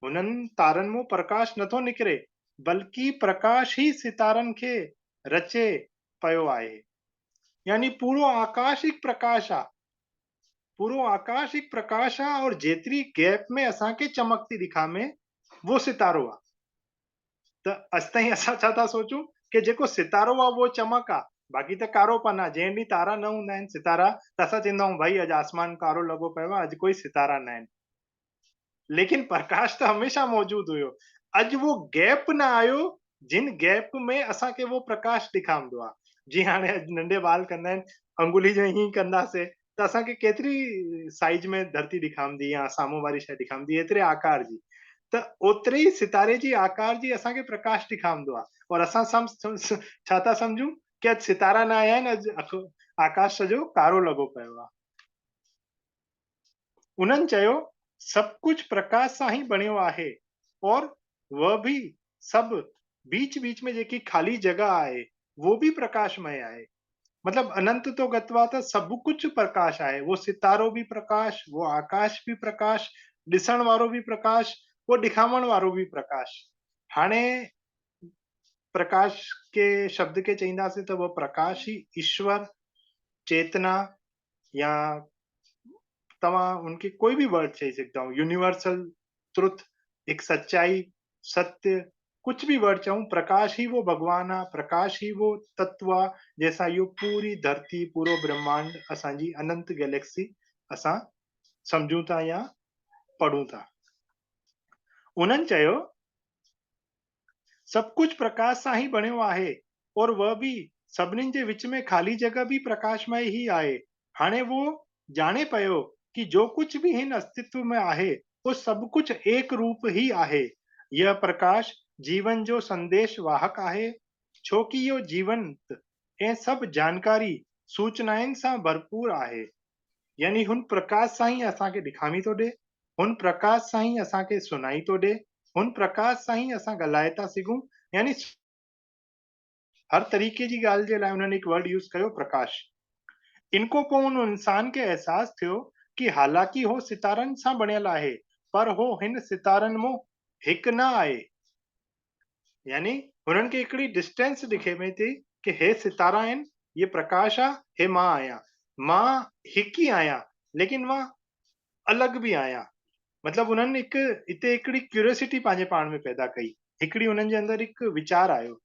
हुननि तारनि मां प्रकाश नथो निकिरे, बल्कि प्रकाश ई सितारनि खे रचे पियो आहे। यानी पूरो आकाश हिकु प्रकाश आहे। पूरो आकाश एक प्रकाश आहे और जेतिरी गैप में असांखे चमकती ॾिखामे वो सितारो आहे। त अॼु ताईं असां छा था सोचूं कि जेको सितारो आहे वो चमक आहे, बाक़ी त कारोपन आहे। जंहिं ॾींहुं तारा न हूंदा आहिनि सितारा, त असां चवंदा आहियूं भाई अॼु आसमान कारो लॻो पियो आहे, अॼु कोई सितारा न आहिनि। लेकिन प्रकाश त हमेशा मौजूद हुयो। अॼु वो गैप न आयो जिन गैप में असांखे वो प्रकाश ॾिखामंदो आहे। जीअं हाणे अॼु नंढे ॿार कंदा आहिनि, अंगुली जो हीअं कंदासीं त असांखे केतिरी साइज में धरती ॾिखामंदी या साम्हूं वारी शइ ॾिखामंदी, एतिरे आकार जी। त ओतिरे ई सितारे जी आकार जी असांखे प्रकाश ॾिखामंदो आहे और असां छा था सम्झूं कि अॼु सितारा न आया आहिनि, अॼु आकाश सॼो कारो लॻो पियो आहे। उन्हनि चयो सब कुछ प्रकाश सां ही बणियो आहे और वह भी सब बीच बीच में जेकी खाली जगह आहे वो भी प्रकाशमय आहे। मतलब अनंत तो गत्वा त सब कुछ प्रकाश आहे। वो सितारो भी प्रकाश, वो आकाश भी प्रकाश, ॾिसण वारो भी प्रकाश, वो ॾिखामण वारो भी प्रकाश। हाणे प्रकाश के शब्द के चईंदासीं त वो प्रकाश ही ईश्वर, चेतना या तव्हां उनके कोई भी वर्ड चई सघंदा हो, यूनिवर्सल ट्रुथ, एक सच्चाई, सत्य, कुछ भी वर्ड चऊं, प्रकाश ही वो भगवान आहे, प्रकाश ही वो तत्व आहे जंहिंसां इहो पूरी धरती, पूरो ब्रह्मांड, असांजी अनंत गैलेक्सी असां सम्झूं था या पढ़ूं था। उन्हनि चयो सब कुछ प्रकाश सां ही बणियो आहे और वह भी सभिनीनि जे विच में खाली जगह भी प्रकाशमय ही आहे। हाणे वो जाणे पियो कि जो कुछ भी हिन अस्तित्व में आहे वो सब कुछ एक रूप ही आहे। यह प्रकाश जीवन जो संदेश वाहक आहे, छो कि इहो जीवंत ऐं सब जानकारी सूचनाउनि सां भरपूर आहे। यानी हुन प्रकाश सां ही असांखे ॾिखामी थो ॾे, हुन प्रकाश सां ही असांखे सुनाई थो ॾे, हुन प्रकाश सां ही असां ॻाल्हाए था सघूं। यानी हर तरीके जी ॻाल्हि जे लाइ उन्हनि हिकु वर्ड यूज़ कयो, प्रकाश। इनको पोइ उन इंसान खे एहसास थियो कि हालांकि हो सितारनि सां बणियल आहे, पर हो हिन सितारनि मां हिकु न आहे। यानी हुननि खे हिकिड़ी डिस्टेंस दिखे में थी कि हे सितारा आहिनि, ये प्रकाश आहे, हे मां आहियां। मां हिकु ई आहियां, लेकिन मां अलॻि बि आहियां। मतलब उन्हनि हिकु हिते हिकिड़ी क्यूरियोसिटी पंहिंजे पाण में पैदा कई, हिकिड़ी उन्हनि जे अंदरि हिकु वीचार आयो।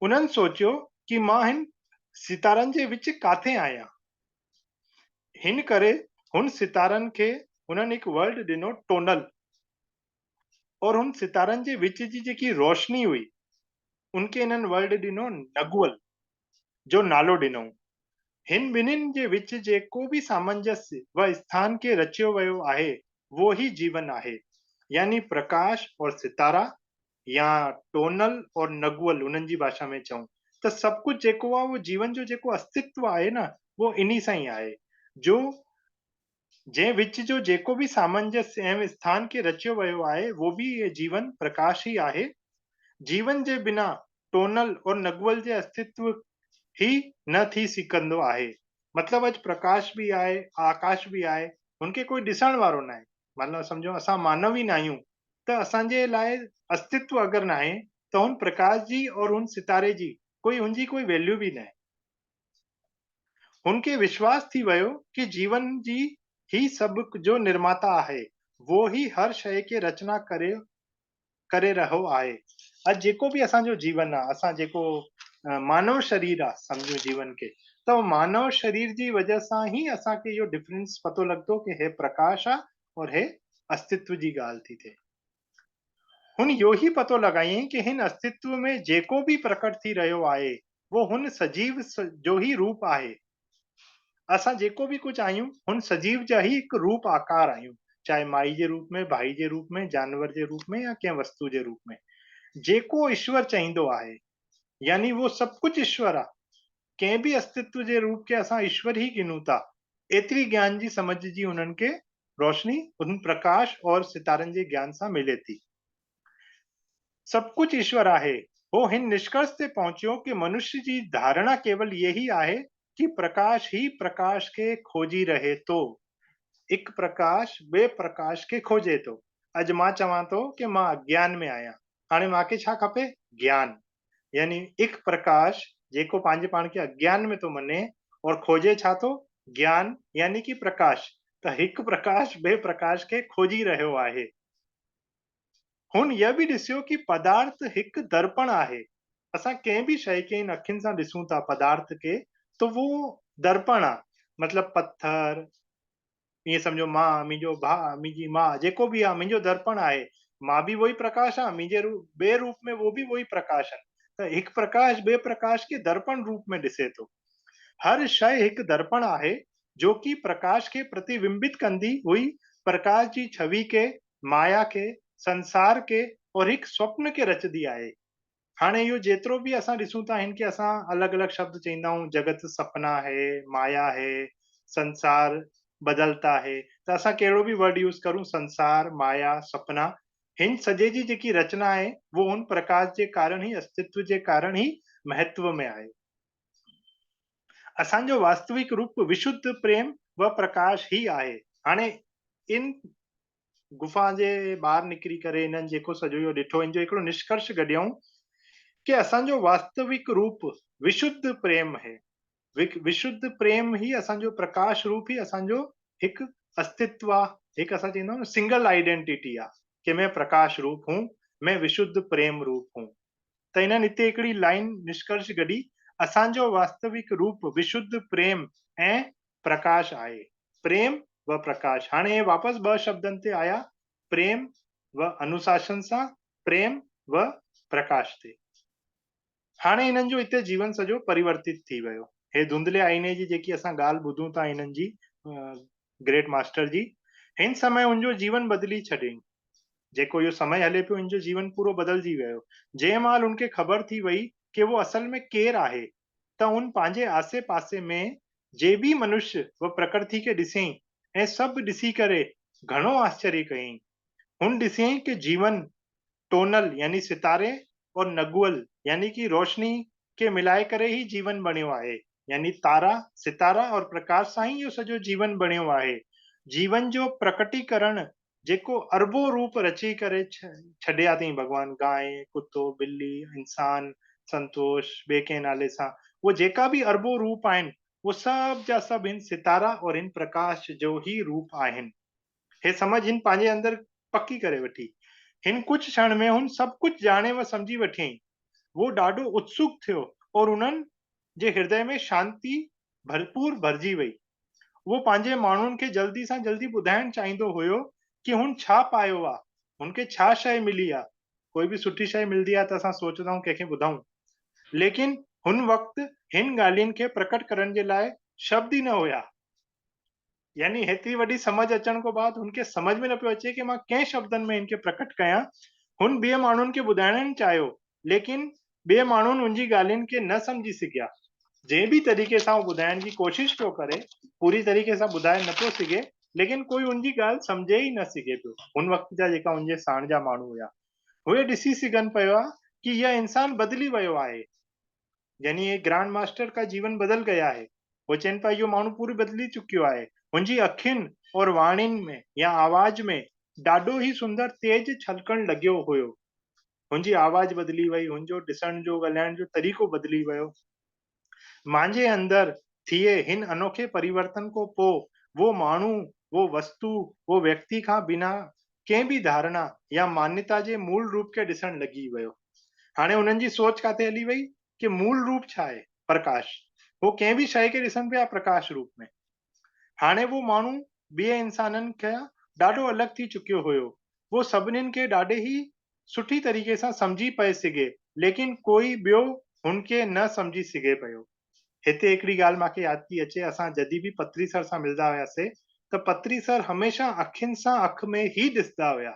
उन्हनि सोचियो कि मां हिन सितारनि जे विच काथे आहियां। हिन करे हुन सितारनि खे हुननि हिकु वर्ड ॾिनो, टोनल। और हुन सितारनि जे विच जी जेकी रोशनी हुई उनखे हिननि वर्ड ॾिनो नगुअल, जो नालो ॾिनो। हिन ॿिन्हिनि जे विच जेको भी सामंजस्य व स्थान खे रचियो वियो आहे वो ही जीवन आहे। यानी प्रकाश और सितारा या टोनल और नगुअल उन्हनि जी भाषा में चऊं त सब कुछ जेको आहे वो जीवन जो जेको अस्तित्व आहे न, वो इन्ही सां ई आहे। जो जंहिं विच जो जेको भी सामंजस्य ऐं स्थान खे रचियो वियो आहे वो भी ये जीवन प्रकाश ही आहे। जीवन जे बिना टोनल और नगुअल जे अस्तित्व ही न थी सघंदो आहे। मतलब अॼु प्रकाश भी आहे, आकाश भी आहे, हुनखे कोई ॾिसण वारो न आहे। मतलब सम्झो असां मानव ई न आहियूं त असांजे लाइ अस्तित्व अगरि न आहे त हुन प्रकाश जी और हुन सितारे जी हुनजी कोई वैल्यू भी न आहे। हुनखे विश्वास थी वियो कि जीवन जी ही सब जो निर्माता आहे, वो ही हर शइ खे रचना करे रहियो आहे। अॼु जेको भी असांजो जीवन आहे, असां जेको मानव शरीर आहे सम्झो जीवन खे, त मानव शरीर जी वजह सां ही असांखे इहो डिफरेंस पतो लॻंदो कि हे प्रकाश आहे और हे अस्तित्व जी ॻाल्हि थी थिए। हुन इहो ही पतो लॻायईं कि हिन अस्तित्व में जेको भी प्रकट थी रहियो आहे वो हुन सजीव जो ही रूप आहे। असां जेको भी कुछ आहियूं हुन सजीव जा ही हिकु रूप आकार आहियूं, चाहे माई जे रूप में, भाई जे रूप में, जानवर जे रूप में या कंहिं वस्तु जे रूप में। जेको ईश्वर चाहींदो आहे, यानी वो सब कुछ ईश्वर आहे। कंहिं भी अस्तित्व जे रूप खे असां ईश्वर ही गिनूं था। एतिरी ज्ञान जी समझ जी उन्हनि खे रोशनी उन प्रकाश और सितारनि जे ज्ञान सां मिले थी। सब कुछ ईश्वर आहे। हो हिन निष्कर्ष ते पहुचियो कि मनुष्य जी धारणा केवल यही आहे कि प्रकाश ही प्रकाश खे खोजी रहे थो। एक प्रकाश ॿिए प्रकाश खे खोजे थो। अॼु मां चवां थो कि मां अज्ञान में आहियां, हाणे मूंखे छा खपे? ज्ञान। यानी एक प्रकाश जेको पंहिंजे पाण खे अज्ञान में थो मञे और खोजे छा थो? ज्ञान यानी कि प्रकाश, त हिकु प्रकाश ॿिए प्रकाश खे खोजी रहियो आहे। हुन इहा बि ॾिसियो कि पदार्थ हिकु दर्पण आहे। असां कंहिं बि शइ खे इन अखियुनि सां ॾिसूं था पदार्थ खे, त वो दर्पण आहे। मतलब पत्थर, ईअं सम्झो मां, मुंहिंजो भाउ, मुंहिंजी माउ, जेको बि आहे मुंहिंजो दर्पण आहे। मां बि वही प्रकाश आहे, मुंहिंजे ॿिए रूप में वो बि वही प्रकाश आहे। त हिकु प्रकाश ॿिए प्रकाश खे दर्पण रूप में ॾिसे थो। हर शइ हिकु दर्पण आहे जो कि प्रकाश खे प्रतिबिंबित कंदी हुई, प्रकाश जी छवि के, माया के, संसार के और हिकु स्वप्न के रचंदी आहे। हाणे इहो जेतिरो बि असां ॾिसूं था, हिन खे असां अलॻि अलॻि शब्द चईंदा आहियूं, जगत सपना है, माया है, संसार बदलता है। त असां कहिड़ो बि वर्ड यूज़ करूं, संसार, माया, सपना, हिन सॼे जी जेकी रचना आहे वो हुन प्रकाश जे कारण ही, अस्तित्व जे कारण ही महत्व में आहे। असांजो वास्तविक रूप विशुद्ध प्रेम व प्रकाश ही आहे। हाणे इन गुफ़ा जे ॿाहिरि निकिरी करे इन्हनि जेको सॼो इहो ॾिठो, इन जो हिकिड़ो निष्कर्ष कढियऊं कि असांजो वास्तविक रूप विशुद्ध प्रेम है। विशुद्ध प्रेम ही असांजो प्रकाश रूप ही असांजो हिकु अस्तित्व आहे, हिकु असां चईंदा आहियूं न सिंगल आइडेंटिटी आहे कि मैं प्रकाश रूप हूं, मैं विशुद्ध प्रेम रूप हूं। त इन्हनि हिते हिकिड़ी लाइन निष्कर्ष कढी, असांजो वास्तविक रूप विशुद्ध प्रेम ऐं प्रकाश आहे। प्रेम व प्रकाश। हाणे हे वापसि ॿ शब्दनि ते आया, प्रेम व अनुशासन सां, प्रेम व प्रकाश ते। हाणे इन्हनि जो हिते जीवन सॼो परिवर्तित थी वियो। हे धुंधले आईने जी जेकी असां ॻाल्हि ॿुधूं था इन्हनि जी, ग्रेट मास्टर जी, हिन समय उनजो जीवन बदिली छॾियईं। जेको इहो समय हले पियो, इनजो जीवन पूरो बदिलजी वियो। जंहिं महिल उनखे ख़बर थी वई कि वो असल में केरु आहे, त उन पंहिंजे आसे पासे में जे बि मनुष्य व प्रकृति खे ॾिसईं ऐं सभु ॾिसी करे घणो आश्चर्य कयईं। हुन ॾिसईं कि जीवन टोनल यानी सितारे और नगुअल यानी कि रोशनी के मिलाए करे ही जीवन बणियो आहे। यानी तारा, सितारा और प्रकाश सां ही इहो सॼो जीवन बणियो आहे। जीवन जो प्रकटीकरण जेको अरबों रूप रची करे छॾिया अथईं भॻवान, गांइ, कुतो, ॿिली, इंसान, संतोष, ॿिए कंहिं नाले सां, वो जेका बि अरबों रूप आहिनि, वो सभ जा सभ हिन सितारा और हिन प्रकाश जो ही रूप आहिनि। हे समझ हिन पंहिंजे अंदर पक्की करे वठी। हिन कुछ क्षण में हुन सभु कुझु ॼाणे व सम्झी वठियईं। वो ॾाढो उत्सुक थियो और उन्हनि जे हृदय में शांती भरपूर भरिजी वई। वो पंहिंजे माण्हुनि खे जल्दी सां जल्दी ॿुधाइण चाहींदो हुयो कि हुन छा पायो आहे, हुनखे छा शइ मिली आहे। कोई बि सुठी शइ मिलंदी आहे त असां सोचंदा आहियूं कंहिंखे ॿुधाऊं, लेकिन हुन वक़्तु हिन ॻाल्हियुनि खे प्रकट करण जे लाइ शब्द ई न हुया। यानी हेतिरी वॾी समझ अचण खां बाद हुनखे समझ में न पियो अचे कि मां कंहिं शब्दनि में हिनखे प्रकट कयां। हुन ॿिए माण्हुनि खे ॿुधाइण चाहियो, लेकिन ॿिए माण्हुनि हुनजी ॻाल्हियुनि खे न सम्झी सघिया। जंहिं बि तरीक़े सां उहो ॿुधाइण जी कोशिश पियो करे, पूरी तरीक़े सां ॿुधाए न पियो सघे, लेकिन कोई हुनजी ॻाल्हि सम्झे ई न सघे पियो। हुन वक़्त जा जेका हुनजे साण जा माण्हू हुया, उहे ॾिसी सघनि पिया कि इहा इंसान बदिली वियो आहे। यानी ये ग्रैंड मास्टर का जीवन बदल गया है। वो चवनि पिया इहो माण्हू पूरी बदिली चुकियो आहे। हुनजी अखियुनि और वाणियुनि में या आवाज़ में ॾाढो ई सुंदर तेज छलकण लॻियो हुयो। हुनजी आवाज़ बदिली वई, हुनजो ॾिसण जो ॻाल्हाइण जो तरीक़ो बदिली वियो। मुंहिंजे अंदर थिए हिन अनोखे परिवर्तन खां पोइ वो माण्हू, वो वस्तु, वो व्यक्ति खां बिना कंहिं बि धारणा या मान्यता जे मूल रूप खे ॾिसण लॻी वियो। हाणे हुननि जी सोच काथे हली वई कि मूल रूप छा आहे? प्रकाश। वो कंहिं बि शइ खे ॾिसनि पिया प्रकाश रूप में। हाणे वो माण्हू ॿिए इंसाननि खां ॾाढो अलॻि थी चुकियो हुयो। वो सभिनीनि खे ॾाढे ई सुठी तरीक़े सां सम्झी पए सघे, लेकिन कोई ॿियो हुनखे न सम्झी सघे पियो। हिते हिकिड़ी ॻाल्हि मूंखे यादि थी अचे, असां जॾहिं बि पत्री सर सां मिलंदा हुआसीं त पत्री सर हमेशह अखियुनि सां अखि में ई ॾिसंदा हुया।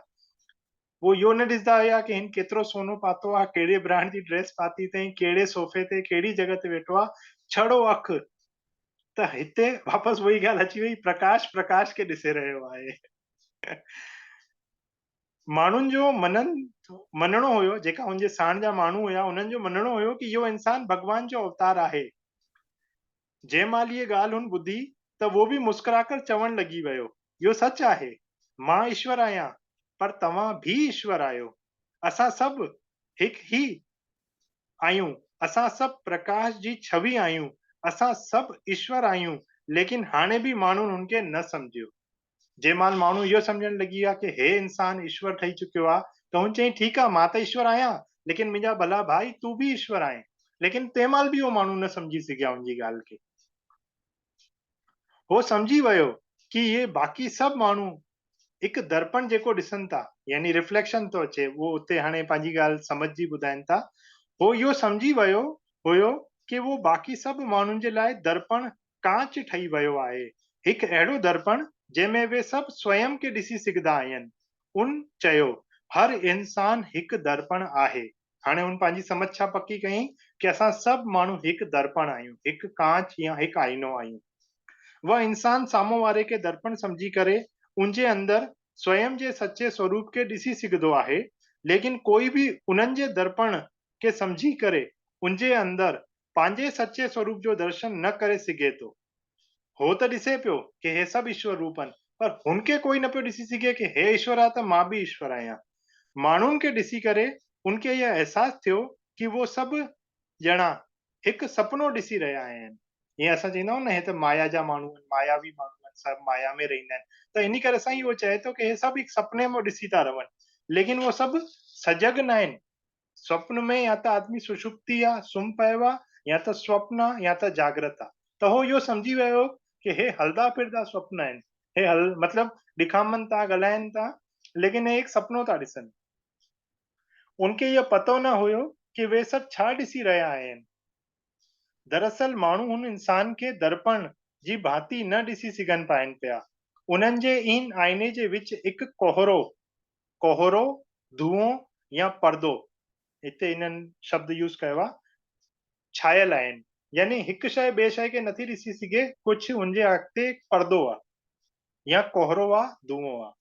वो इहो न ॾिसंदा हुया कि हिन केतिरो सोनो पातो आहे, कहिड़े ब्रांड जी ड्रेस पाती अथई, कहिड़े सोफ़े ते, कहिड़ी जॻह ते वेठो आहे, छड़ो अखि। त हिते वापसि उहा ई ॻाल्हि अची वई, प्रकाश प्रकाश खे ॾिसे रहियो आहे। माण्हुनि जो मञणो हुयो, जेका हुनजे साण जा माण्हू हुया, उन्हनि जो मञणो हुयो कि इहो इंसान भॻवान जो अवतार आहे। जंहिं महिल इहा ॻाल्हि हुन ॿुधी त वो बि मुस्कुरा कर चवण लॻी वियो, इहो सच आहे, मां ईश्वर आहियां, पर तव्हां भी ईश्वर आहियो। असां सभु हिकु ई आहियूं, असां सभु प्रकाश जी छवि आहियूं, असां सभु ईश्वर आहियूं। लेकिन हाणे बि माण्हुनि हुनखे न सम्झियो। जे महिल माण्हू इहो सम्झण लॻी विया कि हे इंसान ईश्वर ठही चुकियो आहे, त हुन चई ठीकु आहे, मां त ईश्वर आहियां, लेकिन मुंहिंजा भला भाई तूं बि ईश्वर आहीं। लेकिन तंहिं महिल बि उहो माण्हू न सम्झी सघिया हुनजी ॻाल्हि खे। हो सम्झी वियो कि इहे बाक़ी सभु माण्हू हिकु दर्पण जेको ॾिसनि था, यानी रिफ्लेक्शन थो अचे, उहो उते हाणे पंहिंजी ॻाल्हि समझी ॿुधाइनि था। हो इहो सम्झी वियो हुयो कि वो बाक़ी सभु माण्हुनि जे लाइ दर्पण कांच ठही वियो आहे, हिकु अहिड़ो दर्पण जंहिंमें वे सभु स्वयं खे ॾिसी सघंदा आहिनि। उन चयो हर इंसान हिकु दर्पण आहे। हाणे हुन पंहिंजी समझ छा पकी कई कि असां सभु माण्हू हिकु दर्पण आहियूं, हिकु कांच या हिकु आईनो आहियूं। वह इंसान साम्हूं वारे खे दर्पण सम्झी करे उनजे अंदर स्वयं जे सचे स्वरूप खे ॾिसी सघंदो आहे, लेकिन कोई बि उन्हनि जे दर्पण खे सम्झी करे उनजे अंदर पंहिंजे सचे स्वरूप जो दर्शन न करे सघे थो। हो त ॾिसे पियो कि हे सभु ईश्वर रूप आहिनि, पर हुनखे कोई न पियो ॾिसी सघे कि हे ईश्वर आहे त मां बि ईश्वर आहियां। माण्हुनि खे ॾिसी करे उनखे इहो अहसासु थियो कि वो सभु ॼणा हिकु सपनो ॾिसी रहिया आहिनि। ईअं असां चवंदा आहियूं न, हे त माया जा माण्हू आहिनि, मायावी माण्हू आहिनि, सभु माया में रहंदा आहिनि। त इन करे साईं उहो चए थो कि हे सभु हिकु सपने में ॾिसी था रहनि, लेकिन वो सभु सजग न आहिनि। स्वप्न में या त आदमी सुषुप्ति आहे, सुम्ही पियो आहे, या त स्वप्न आहे, या त जागृत आहे। त हो इहो सम्झी वियो कि हे हलदा फिरदा स्वप्न आहिनि, हे मतिलबु ॾिखामनि था, ॻाल्हाइनि था, लेकिन हे हिकु सपनो था ॾिसनि। उनखे इहो पतो न हुयो कि वे सभु छा ॾिसी रहिया आहिनि। दरअसल माण्हू हुन इंसान खे दर्पण जी भांति न ॾिसी सघनि पाइनि पिया। उन्हनि जे इन आईने जे विच हिकु कोहरो, धुओं या पर्दो, हिते इन्हनि शब्द यूज़ कयो आहे, छायल आहिनि। यानी हिकु शइ ॿिए शइ खे नथी ॾिसी सघे, कुझु हुनजे अॻिते पर्दो आहे या कोहरो आहे, धुओं आहे।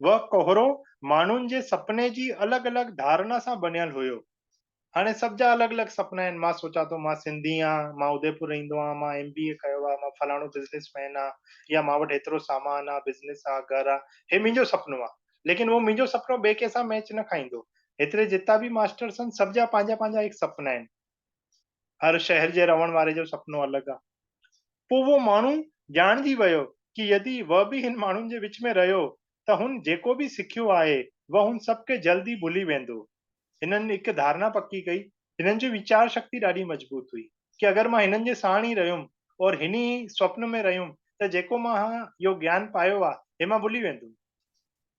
वह कोहरो माण्हुनि जे सपने जी अलॻि अलॻि धारणा सां बनियल हुयो। हाणे सभ जा अलॻि अलॻि सपना आहिनि। मां सोचां थो मां सिंधी आहियां, मां उदयपुर रहंदो आहियां, मां MBA कयो आहे, मां फलाणो बिज़नेसमैन आहे, या मां वटि एतिरो सामान आहे, बिज़नेस आहे, घर आहे, हे मुंहिंजो सपनो आहे। लेकिन वो मुंहिंजो सपनो ॿिए कंहिं सां मैच न खाईंदो। हेतिरे जिता बि मास्टर्स आहिनि, सभ जा पंहिंजा पंहिंजा हिकु सपना आहिनि। हर शहर जे रहण वारे जो सपनो अलॻि आहे। पोइ वो माण्हू ॼाणजी वियो कि यदि वह बि हिन माण्हुनि जे विच में रहियो त हुन जेको बि सिखियो आहे वह हुन सभ खे जल्दी भुली वेंदो। हिननि हिकु धारणा पकी कई, हिननि जी वीचार शक्ति ॾाढी मज़बूत हुई कि अगरि मां हिननि जे साण ई रहियुमि और हिन ई स्वप्न में रहियुमि त जेको मां इहो ज्ञान पायो आहे हे मां भुली वेंदुमि।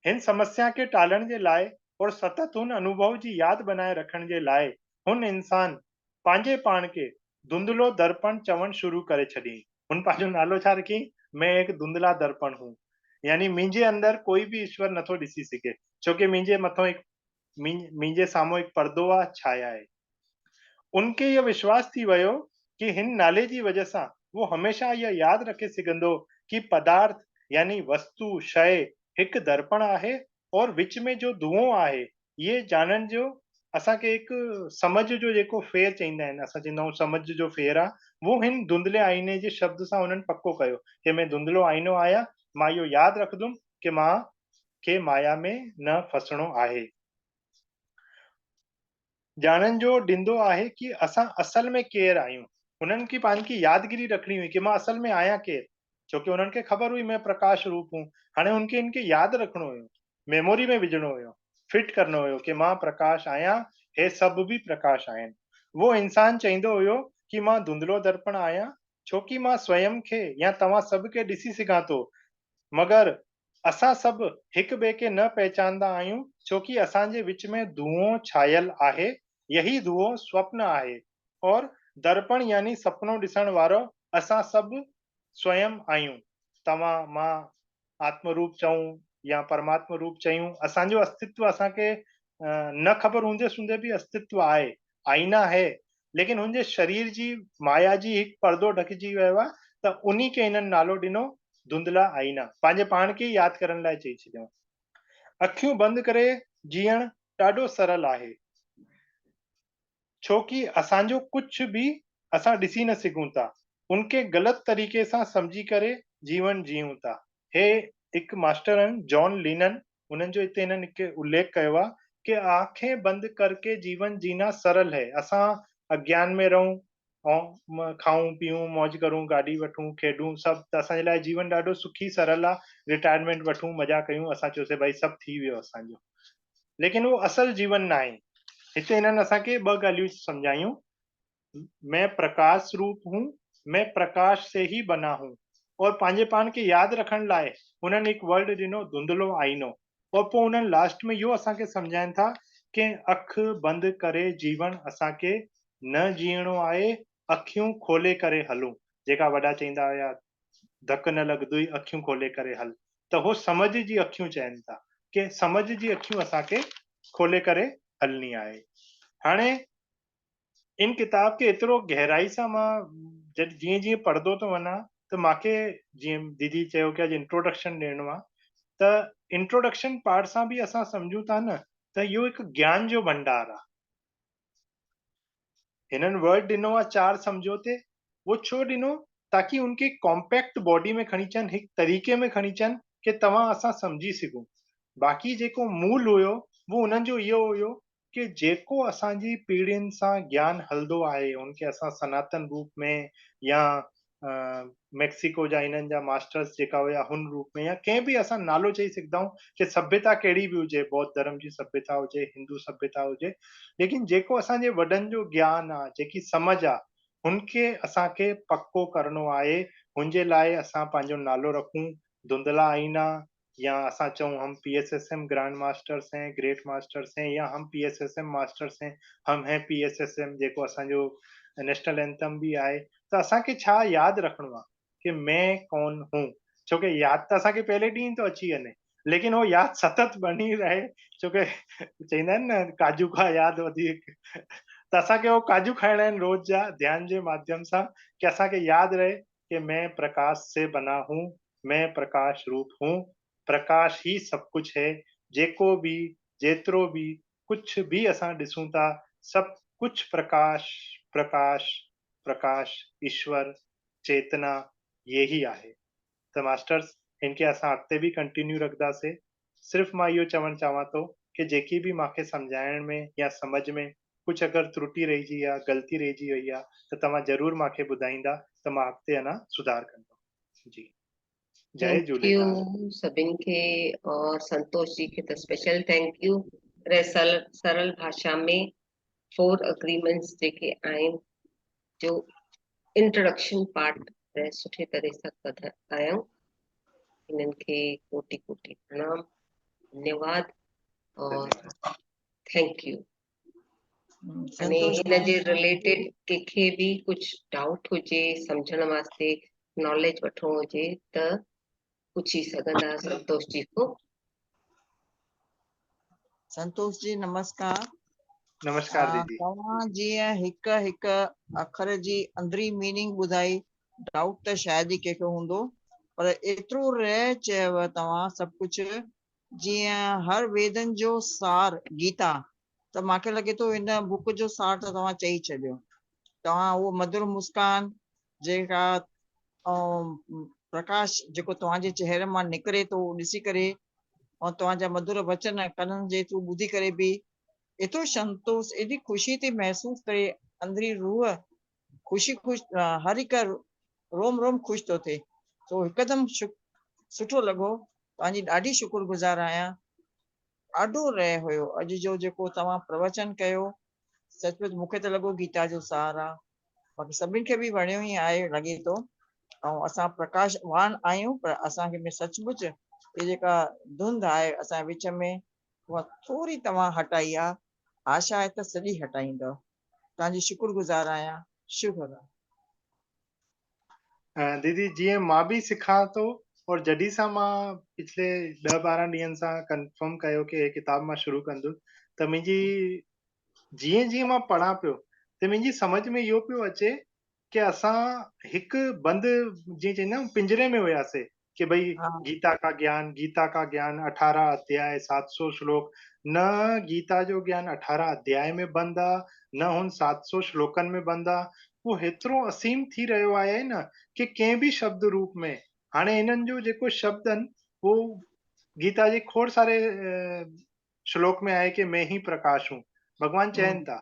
हिन समस्या खे टालण जे लाइ और सतत हुन अनुभव जी यादि बनाए रखण जे लाइ हुन इंसान पंहिंजे पाण खे धुंधलो दर्पण चवणु शुरू करे छॾी। हुन पंहिंजो नालो छा रखी? मैं एक धुंधला दर्पण हूं। यानी मुंहिंजे अंदर कोई बि ईश्वर नथो ॾिसी सघे, छोकी मुंहिंजे मथां मुंहिंजे साम्हूं हिकु पर्दो आहे, छाया आहे। उनखे इहो विश्वास थी वियो कि हिन नाले जी वजह सां वो हमेशा इहा यादि रखे सघंदो कि पदार्थ यानी वस्तु शइ हिकु दर्पण आहे और विच में जो धुओं आहे, ये ॼाणण जो असांखे हिकु समझ जो जेको फेर चईंदा आहिनि, असां चवंदा आहियूं समझ जो फेर आहे, वो हिन धुंधले आईने जे शब्द सां हुननि पको कयो कि मैं धुंधलो आईनो आहियां, मां इहो यादि रखंदुमि कि मां खे माया में न फसणो आहे। ॼाणण जो ॾींदो आहे कि असां असल में केरु आहियूं। उन्हनि खे पंहिंजी यादगिरी रखणी हुई कि मां असल में आहियां केरु, छोकी उन्हनि खे ख़बर हुई मैं प्रकाश रूप हूं। हाणे उनखे इनखे यादि रखणो हुयो, मेमोरी में विझणो हुयो, फिट करणो हुयो कि मां प्रकाश आहियां, हे सभु बि प्रकाश आहिनि। वो इंसान चईंदो हुयो कि मां धुंधलो दर्पण आहियां, छोकी मां स्वयं खे या तव्हां सभ खे ॾिसी सघां थो, मगर असां सभु हिक ॿिए खे न पहचानंदा आहियूं, छोकी असांजे विच में धुओं छायल आहे। यही धुओं स्वप्न आहे और दर्पण यानी सपनो ॾिसण वारो असां सभु स्वयं आहियूं। तव्हां मां आत्मरूप चऊं या परमात्मा रूप चयूं, असांजो अस्तित्व असांखे न ख़बर हूंदे सूंदे बि अस्तित्व आहे, आईना है। लेकिन हुनजे शरीर जी माया जी हिकु पर्दो ढकिजी वियो आहे, त उन्ही खे हिननि नालो ॾिनो धुंधला आईना, पंहिंजे पाण खे यादि करण लाइ चई छॾियऊं। अखियूं बंदि करे जीअण ॾाढो सरल आहे, छोकी असांजो कुझु बि असां ॾिसी न सघूं था, उनखे ग़लति तरीक़े सां सम्झी करे जीवन जीऊं था। हे हिकु मास्टर आहिनि जॉन लीनन, उन्हनि जो हिते हिननि हिकु उल्लेख कयो आहे कि आंखें बंदि करके जीवन जीना सरल है। असां अज्ञान में रहूं, ऐं खाऊं पीऊं मौज करूं गाॾी वठूं खेॾूं सभु त असांजे लाइ जीवन ॾाढो सुखी सरल आहे रिटायरमेंट वठूं मज़ा कयूं असां चयोसीं भई सभु थी वियो असांजो लेकिन उहो असल जीवन न आहे हिते हिननि असांखे ॿ ॻाल्हियूं सम्झायूं मैं प्रकाश रूप हूं मैं प्रकाश से ही बना हूं और पंहिंजे पाण खे यादि रखण लाइ हुननि हिकु वर्ड ॾिनो धुंधलो आईनो और पोइ हुननि लास्ट में इहो असांखे सम्झाइनि था कि अखि बंदि करे जीवन असांखे न जीअणो आहे अखियूं खोले करे हलूं जेका वॾा चईंदा हुया धक न लॻंदुई अखियूं खोले करे हल त हो समझ जी अखियूं चवनि था कि समझ जी अखियूं असांखे खोले करे हलनी आहे हाणे इन किताब खे एतिरो गहराई सां मां जीअं जीअं पढ़ंदो थो वञा त मूंखे जीअं दीदी चयो कि अॼु इंट्रोडक्शन ॾियणो आहे त इंट्रोडक्शन पार्ट सां बि असां सम्झूं था न त इहो हिकु ज्ञान जो भंडार आहे हिननि वर्ड ॾिनो आहे 4 समझोते वो छो ॾिनो ताकि उनके कॉम्पैक्ट बॉडी में खणी अचनि हिकु तरीक़े में खणी अचनि कि तव्हां असां सम्झी सघूं बाक़ी जेको मूल हुयो वो उन्हनि जो इहो हुयो कि जेको असांजी पीढ़ियुनि सां ज्ञान हलंदो आहे उनखे असां सनातन रूप में या मैक्सिको जा हिननि जा मास्टर्स जेका हुया हुन रूप में या कंहिं बि असां नालो चई सघंदा आहियूं कि सभ्यता कहिड़ी बि हुजे बौद्ध धर्म जी सभ्यता हुजे हिंदू सभ्यता हुजे लेकिन जेको असांजे वॾनि जो ज्ञान आहे जेकी समझ आहे हुनखे असांखे पक्को करणो आहे हुनजे लाइ असां पंहिंजो नालो रखूं धुंधला आईना या असां चऊं हम PSSM ग्रैंड मास्टर्स हैं ग्रेट मास्टर्स हैं या हम PSSM मास्टर्स हैं हम हैं PSSM जेको असांजो नेशनल एंथम बि आहे त असांखे छा यादि रखणो आहे कि मैं कौन हूं छोकी यादि त असांखे पहले ॾींहुं थो अची वञे लेकिन हो यादि सतत बनी रहे छोकी चईंदा आहिनि न काजू खां यादि वधीक त असांखे हो काजू खाइणा आहिनि रोज़ जा ध्यान जे माध्यम सां कि असांखे यादि रहे कि मैं प्रकाश से बना हूं मैं प्रकाश रूप हूं प्रकाश ही सब कुछ है जेको भी जेतिरो भी कुछ भी असां ॾिसूं था सब कुछ प्रकाश प्रकाश प्रकाश ईश्वर चेतना ये ही आहे त मास्टर्स इनके असां अॻिते बि कंटिन्यू रखंदासीं सिर्फ़ु मां इहो चवणु चाहियां थो कि जेकी बि मूंखे सम्झाइण में या समझ में कुझु अगरि त्रुटि रहिजी आहे ग़लती रहिजी वई आहे त तव्हां ज़रूरु मूंखे ॿुधाईंदा त मां अॻिते अञा सुधार कंदुमि जी जय थैंक यू झूलेलाल सभिनि खे और संतोष जी खे त स्पेशल थैंक यू सरल भाषा में 4 अग्रीमेंट्स जेके आहिनि जो इंट्रोडक्शन पार्ट सुठे तरह सां ॿुधायूं इन्हनि खे कोटि कोटि प्रणाम धन्यवाद और थैंक यू अने संतोष हिन जे रिलेटेड कंहिंखे बि कुझु डाउट हुजे सम्झण वास्ते नॉलेज वठिणो हुजे त पुछी सघंदा संतोष जी को संतोष जी नमस्कार नमस्कार दीदी तव्हां जीअं हिकु हिकु अखर जी अंदरी मीनिंग ॿुधाई डाउट त शायदि ई कंहिंखे हूंदो पर एतिरो रह चयव तव्हां सभु कुझु जीअं हर वेदनि जो सार गीता त मूंखे लॻे थो हिन बुक जो सार त तव्हां चई छॾियो तव्हां उहो मधुर मुस्कान जेका प्रकाश जेको तव्हांजे चेहरे मां निकिरे थो ॾिसी करे ऐं तव्हांजा मधुर वचन कननि जे थ्रू ॿुधी करे बि एतिरो संतोष एॾी ख़ुशी थी महसूस करे अंदरी रूह ख़ुशी हर हिकु रोम रोम ख़ुशि थो थिए तो हिकदमि सुठो लॻो तव्हांजी ॾाढी शुक्रगुज़ार आहियां ॾाढो रह हुयो अॼु जो जेको तव्हां प्रवचन कयो सचमुच मूंखे त लॻो गीता जो सार आहे बाक़ी सभिनि खे बि वणियो ई आहे लॻे थो ऐं असां प्रकाशवान आहियूं पर असांखे में सचमुच इहा जेका धुंध आहे असांजे विच में उहा थोरी तव्हां हटाई आहे आशा आहे त सॼी हटाईंदव तव्हांजी शुक्रगुज़ार आहियां शुक्र दीदी जीअं मां बि सिखां थो और जॾहिं सां मां पिछले 10-12 ॾींहंनि सां कंफर्म कयो कि हे किताब मां शुरू कंदुसि त मुंहिंजी जीअं जीअं मां पढ़ां पियो त मुंहिंजी समझ में इहो पियो अचे कि असां हिकु बंदि जीअं चईंदा आहियूं पिंजरे में हुयासीं कि भई हा गीता का ज्ञान 18 अध्याय 700 श्लोक न गीता जो ज्ञान 18 अध्याय में बंदि आहे न हुन 700 श्लोकनि में बंदि आहे उहो हेतिरो असीम थी रहियो आहे न कि कंहिं बि शब्द रूप में हाणे हिननि जो जेको शब्द आहिनि उहो गीता जे खोड़ सारे श्लोक में आहे कि मैं ही प्रकाश हूं भगवान चवनि था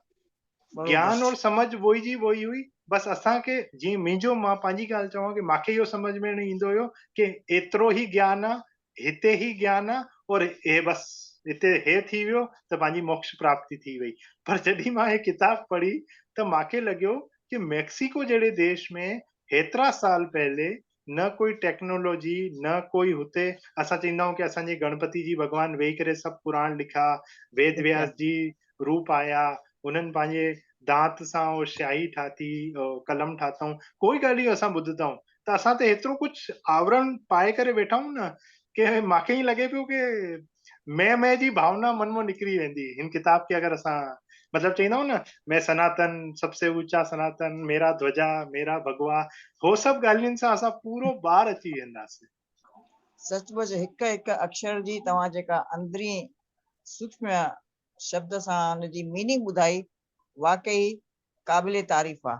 ज्ञान और समझ वही जी वही हुई। बस असांखे जीअं मुंहिंजो मां पंहिंजी ॻाल्हि चवां की मूंखे इहो सम्झ में न ईंदो हुयो की एतिरो ई ज्ञान आहे, हिते ई ज्ञान आहे और हे बस हिते हे थी वियो त पंहिंजी मोक्ष प्राप्ति थी वई। पर जॾहिं मां हे किताब पढ़ी त मूंखे लॻियो कि मैक्सिको जहिड़े देश में हेतिरा साल पहले न कोई टेक्नोलॉजी न कोई हुते असां चईंदा आहियूं कि असांजे गणपति जी भॻवान वेही करे सभु पुराण लिखा, वेद व्यास जी रूप आया, उन्हनि पंहिंजे दांत सां उहो स्याही ठाती, कलम ठातऊं, कोई ॻाल्हि असां ॿुधंदा आहियूं त असां त हेतिरो कुझु आवरण पाए करे वेठा आहियूं न कि मूंखे ईअं लॻे पियो कि मैं जी भावना मन मां निकिरी वेंदी हिन किताब खे अगरि असां मतलब चईंदा आहियूं न, मैं सनातन, सबसे ऊंचा सनातन, मेरा ध्वजा, मेरा भगवा, हो सभु ॻाल्हियुनि सां असां पूरो ॿार अची वेंदासीं। सचमुच हिक हिक अक्षर जी तव्हां जेका अंदरी सूक्ष्म शब्द सां हुनजी मीनिंग ॿुधाई, वाकई क़ाबिल तारीफ़ आहे।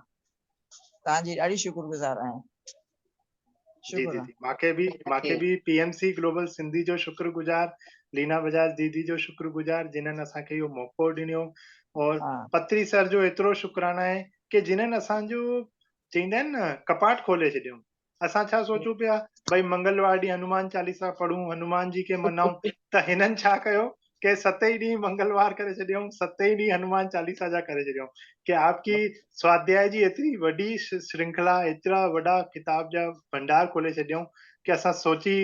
तव्हांजी ॾाढी शुक्रगुज़ार आहियां। जी दीदी, मांखे भी पीएमसी ग्लोबल सिंधी जो शुक्रगुज़ार, लीना बजाज दीदी जो शुक्रगुज़ार जिन्हनि असांखे इहो मौक़ो ॾिनो, और पत्री सर जो एतिरो शुक्राना आहे कि जिन्हनि असांजो चईंदा आहिनि न कपाट खोले छॾियो। असां छा सोचूं पिया भई मंगलवार ॾींहुं हनुमान चालीसा पढ़ूं, हनुमान जी खे मनाऊं, त हिननि छा कयो कि 7 ई ॾींहुं मंगलवार करे छॾियऊं, 7 ई ॾींहुं हनुमान चालीसा जा करे छॾियऊं कि आपकी स्वाध्याय जी एतिरी वॾी श्रृंखला, एतिरा वॾा किताब जा भंडार खोले छॾियऊं कि असां सोची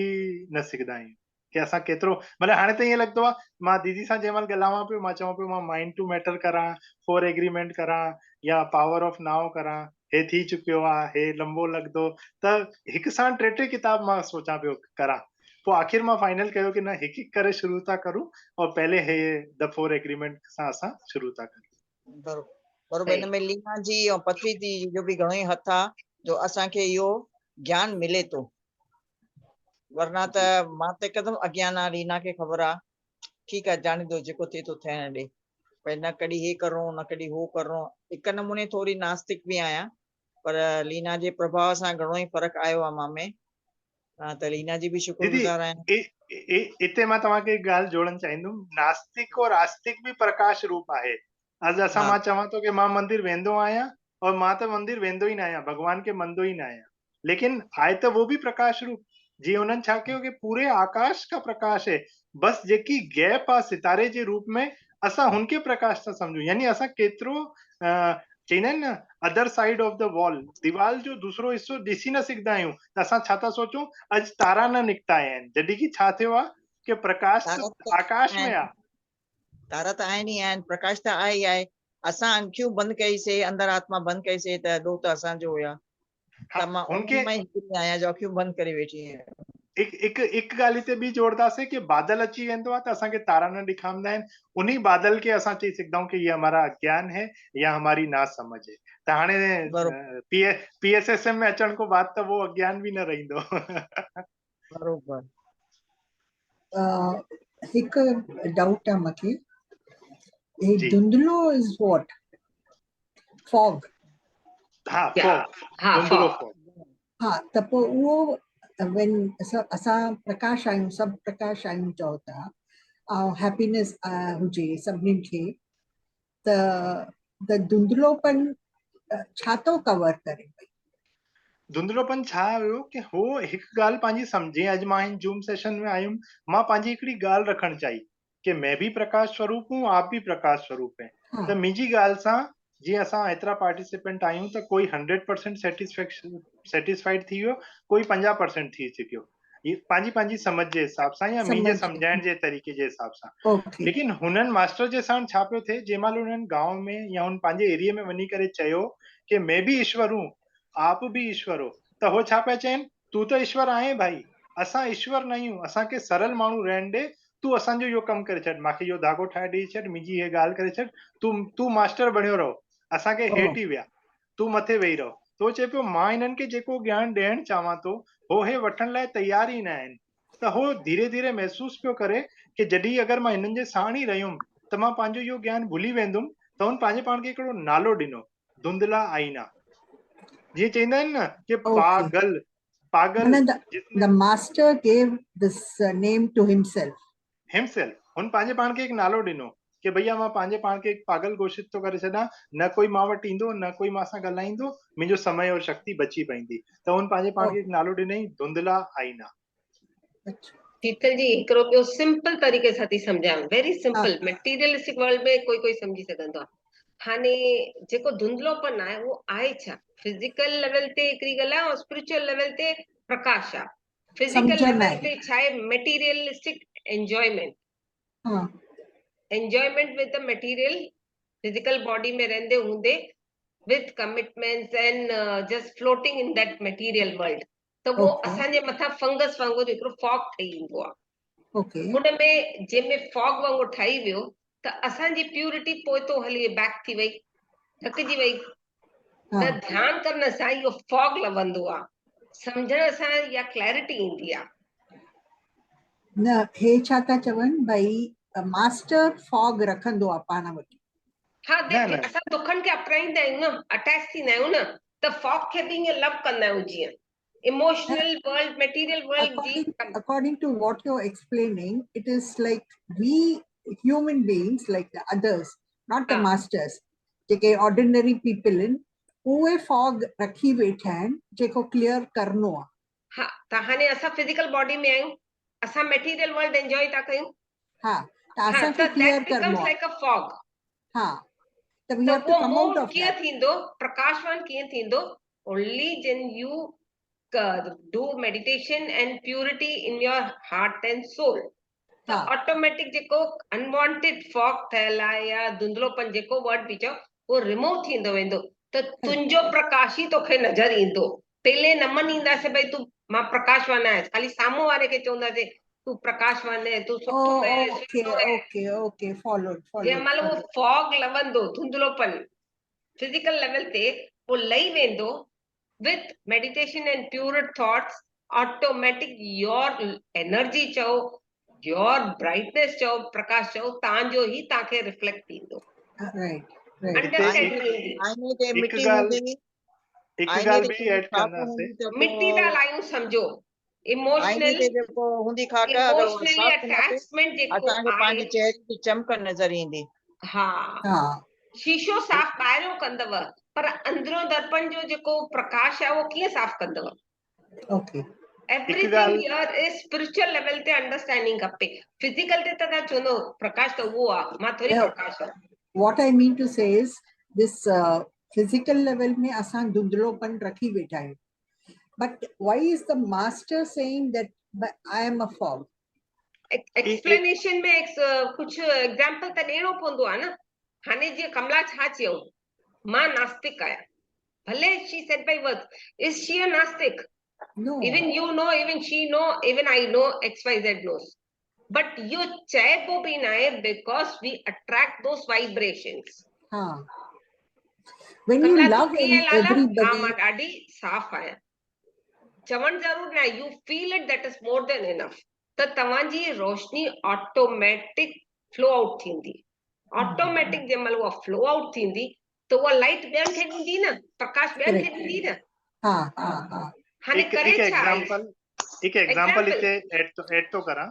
न सघंदा आहियूं कि असां केतिरो, मतलब हाणे त ईअं लॻंदो आहे, मां दीदी सां जंहिं महिल ॻाल्हायां पियो मां चवां पियो मां माइंड टू मैटर करां, 4 एग्रीमेंट करां या पावर ऑफ नाउ करां, हे थी चुकियो आहे, हे लंबो लॻंदो, त हिकु साण 3 किताब मां सोचां पियो करां। पोइ आख़िर मां फाइनल कयो कि न हिकु हिकु करे शुरू था करूं और पहले हे द 4 एग्रीमेंट सां असां शुरू था करूं। बरोबर, हिन में लीना जी ऐं पत्री जी जो बि घणो ई हथ आहे जो असांखे इहो ज्ञान मिले थो, वरना त मां त हिकदमि अज्ञान आहे, लीना खे ख़बर आहे, ठीकु आहे जाने दो जेको थिए थो थियण ॾे, भई न कॾहिं हे करो न कॾहिं हो करो। हिक नमूने थोरी नास्तिक बि आहियां, पर लीना जे प्रभाव सां घणो ई फ़र्क़ु आयो आहे मां में, त लीना जी बि शुक्रगुज़ार आहियां। इते मां तव्हांखे हिकु ॻाल्हि जोड़णु चाहींदुमि, नास्तिक और आस्तिक बि प्रकाश रूप आहे। अॼु असां मां चवां थो कि मां मंदिर वेंदो आहियां और मां त मंदिर वेंदो ई न आहियां, भॻवान खे मञंदो ई न आहियां, लेकिन आहे त वो बि प्रकाश रूप। जीअं हुननि छा कयो कि पूरे आकाश का प्रकाश है, बस जेकी गैप आहे सितारे जे रूप में असां हुनखे प्रकाश था सम्झूं, यानी असां केतिरो चईंदा आहिनि न other side of the wall, दीवार जो दूसरो हिस्सो ॾिसी न सघंदा आहियूं, त असां छा था सोचूं अॼु तारा न निकिता आहिनि, जॾहिं की छा थियो आहे कि प्रकाश आकाश में आहे। तारा त आहिनि ई आहिनि, प्रकाश त आहे ई आहे, असां अखियूं बंदि कईसीं, अंदर आत्मा बंदि कईसीं त ॾोह त असांजो हुया, त मां उन्हनि मां ई हिकिड़ी आहियां जो अखियूं बंदि करे वेठी आहियां। हिकु ॻाल्हि हिते बि जोड़दासीं कि बादल अची वेंदो आहे त असांखे तारा न ॾेखारींदा आहिनि, उन बादल खे असां चई सघंदा आहियूं कि ये हमारा अज्ञान है या हमारी ना समझ है। त हाणे पीएसएसएम में अचण खां बाद त वो अज्ञान बि न रहंदो। बरोबर। हिकु डाउट आहे मूंखे, धुंधलो इज व्हाट? फॉग? हाँ, धुंधलो फॉग। हाँ, त पोइ उहो when असां प्रकाश आहियूं, सभु प्रकाश आहियूं चओ था, ऐं हैप्पीनेस हुजे सभिनीनि खे, त धुंधलोपन छा थो कवर करे? धुंधलोपन छा हुयो कि हो हिकु ॻाल्हि पंहिंजी सम्झे, अॼु मां हिन जूम सेशन में आयुमि, मां पंहिंजी हिकिड़ी ॻाल्हि रखणु चाही कि मैं भी प्रकाश स्वरूप हूं, आप भी प्रकाश स्वरूप हैं। त मुंहिंजी ॻाल्हि सां जीअं असां एतिरा पार्टिसिपेंट आहियूं त कोई 100% सेटिस्फाइड थी वियो, कोई 50% थी चुकियो, पंहिंजी समझ जे हिसाब सां या मुंहिंजे सम्झाइण जे तरीक़े जे हिसाब सां। लेकिन हुननि मास्टर जे साण छा पियो थिए, जंहिं महिल हुननि गांव में या हुन पंहिंजे एरिया में वञी करे चयो कि मैं भी ईश्वर हूं, आप भी ईश्वर हो, त हो छा पिया चवनि, तू त ईश्वर आहे भाई, असां ईश्वर न आहियूं, असांखे सरल माण्हू रहण ॾे, तू असांजो इहो कमु करे छॾ, मूंखे इहो धागो ठाहे ॾेई छॾ, मुंहिंजी इहा ॻाल्हि करे छॾ, तू मास्टर बणियो रहो, असांखे हेठि ई विया, तू मथे वेही रहो। तो चए पियो मां हिननि खे जेको ज्ञान ॾियणु चाहियां थो हो हे वठण लाइ तयार ई न आहिनि। त हो धीरे धीरे महसूस पियो करे कि जॾहिं अगरि मां हिननि जे साण ई रहियुमि त मां पंहिंजो इहो ज्ञान भुली वेंदुमि, त हुन पंहिंजे पाण खे हिकिड़ो नालो ॾिनो, धुंधला आईना। जीअं चईंदा आहिनि न कि पागल the master gave this name to himself. हुन पंहिंजे पाण खे हिकु नालो ॾिनो कि भैया मां पंहिंजे पाण खे पागल घोषित थो करे छॾां, न कोई मां वटि ईंदो, न कोई मां सां ॻाल्हाईंदो, मुंहिंजो समय और शक्ति बची पईंदी। त हुन पंहिंजे पाण खे नालो ॾिनई धुंधला आईना। अच्छा शीतल जी हिकिड़ो ॿियो सिंपल तरीक़े सां थी सम्झायां, वेरी सिंपल। मटीरियलिस्टिक वर्ल्ड में कोई सम्झी सघंदो आहे। हाणे जेको धुंधलोपन आहे उहो आहे छा? फिजिकल लेवल ते हिकिड़ी ॻाल्हि आहे, और स्पिरिचुअल लेवल ते प्रकाश आहे। फिजिकल सम्झ में लेवल आई। ते छा आहे? मटीरियलिस्टिक एंजॉयमेंट, हाँ enjoyment with the material, physical body में रहंदे हूंदे, with commitments and just floating in that material world. त वो Okay. असांजे मथां फंगस वांगुरु हिकिड़ो फॉग ठही ईंदो आहे। ओके हुनमें जंहिंमें फॉग वांगुरु ठही वियो त असांजी प्यूरिटी पोइ तो हली बैक थी वई, थकिजी वई। त हाँ ध्यानु करण सां इहो फॉग लवंदो आहे, सम्झण सां इहा क्लैरिटी ईंदी आहे। न हे छा था चवनि भई मास्टर फॉग रखंदो आहे पाण वटि। हा न न असां दुखनि खे अपनाईंदा आहियूं न, अटैच थींदा आहियूं न, त फॉग खे बि ईअं लव कंदा आहियूं। जीअं इमोशनल वर्ल्ड, मटीरियल वर्ल्ड जी According to what you're explaining, it is like we human beings, like the others, not the हाँ। masters, जेके ordinary people in, उहे fog रखी वेठा आहिनि जेको क्लियर करणो आहे। हा, त हाणे असां फिजिकल बॉडी में आहियूं, असां मटीरियल वर्ल्ड एंजॉय था कयूं। हाँ त हाँ, असांखे त क्लियर दैट करणो बिकम्स आहे। लाइक अ फॉग। हाँ त we त have to वो come out मोड of कीअं that. थींदो, प्रकाशवान कीअं थींदो? Only when you do meditation and purity in your heart and soul। त हाँ ऑटोमेटिक जेको अनवांटेड फॉग ठहियल आहे या धुंधलोपन जेको वर्ड बि चओ, उहो रिमूव थींदो वेंदो। त तुंहिंजो प्रकाश ई तोखे नज़र ईंदो। पहले न मञींदासीं भई तूं मां प्रकाशवान आहियां, खाली साम्हूं वारे खे चवंदासीं तूं प्रकाशवान आहे, तूं सुठो आहे, ओके सुठो आहे। ओके ओके फॉलोड जंहिं महिल उहो फॉग लवंदो, धुंधलोपन फिजिकल लेवल ते वो लही वेंदो, with meditation and pure thoughts, automatic your energy चओ, योर ब्राइटनेस चओ, प्रकाश चओ, तव्हांजो ई तव्हांखे रिफ्लेक्ट थींदो, राइट राइट। अंडरस्टैंडिंग ईंदी। आईने ते हिकु मिटी ॻाल्हि हूंदी, हिकु आईने ॻाल्हि ते बि ऐड साफ़ कंदासीं। हूंदी त मिट्टी था पोइ लायूं सम्झो, आईने इमोशनल ते जेको हूंदी खाक, अगरि उहा इमोशनली साफ़ कंदासीं अटैचमेंट जेको असांखे आहे। पंहिंजे चेहरे जी चमक नज़र ईंदी। हा, हाँ शीशो साफ़ ॿाहिरियों कंदव, पर अंदरो दर्पण जो जेको प्रकाश आहे उहो कीअं साफ़ कंदव? Okay everything here is spiritual level ते अंडरस्टैंडिंग खपे। फिजिकल ते त तव्हां चवंदो प्रकाश त उहो आहे, मां थोरी प्रकाश आहे। what I mean to say is this physical level में असां धुंधलोपन रखी वेठा आहियूं, but why is the master saying that I am a fog? Explanation में कुछ एग्जांपल त ॾियणो पवंदो आहे न। हाणे जीअं कमला छा चयो, मां नास्तिक आहियां, भले she said by words, is she a नास्तिक? No. Even you know, even she know, even I know, XYZ knows. But you चइबो बि न आहे because we attract those vibrations. हाँ when you कमला तूं love कीअं लाला? हा, everybody, मां ॾाढी साफ़ आहियां। चवण ज़रूर न आहे, you feel it, that is more than enough। त तव्हांजी रोशनी ऑटोमेटिक फ्लो आउट थींदी। ऑटोमेटिक जंहिं महिल उहा फ्लो आउट थींदी त उहा लाइट ॿियनि खे ॾींदी न, प्रकाश ॿियनि खे ॾींदी न। हाँ हाँ हाँ हाणे करे छा आहे? हिकु एग्जांपल हिते ऐड तो करा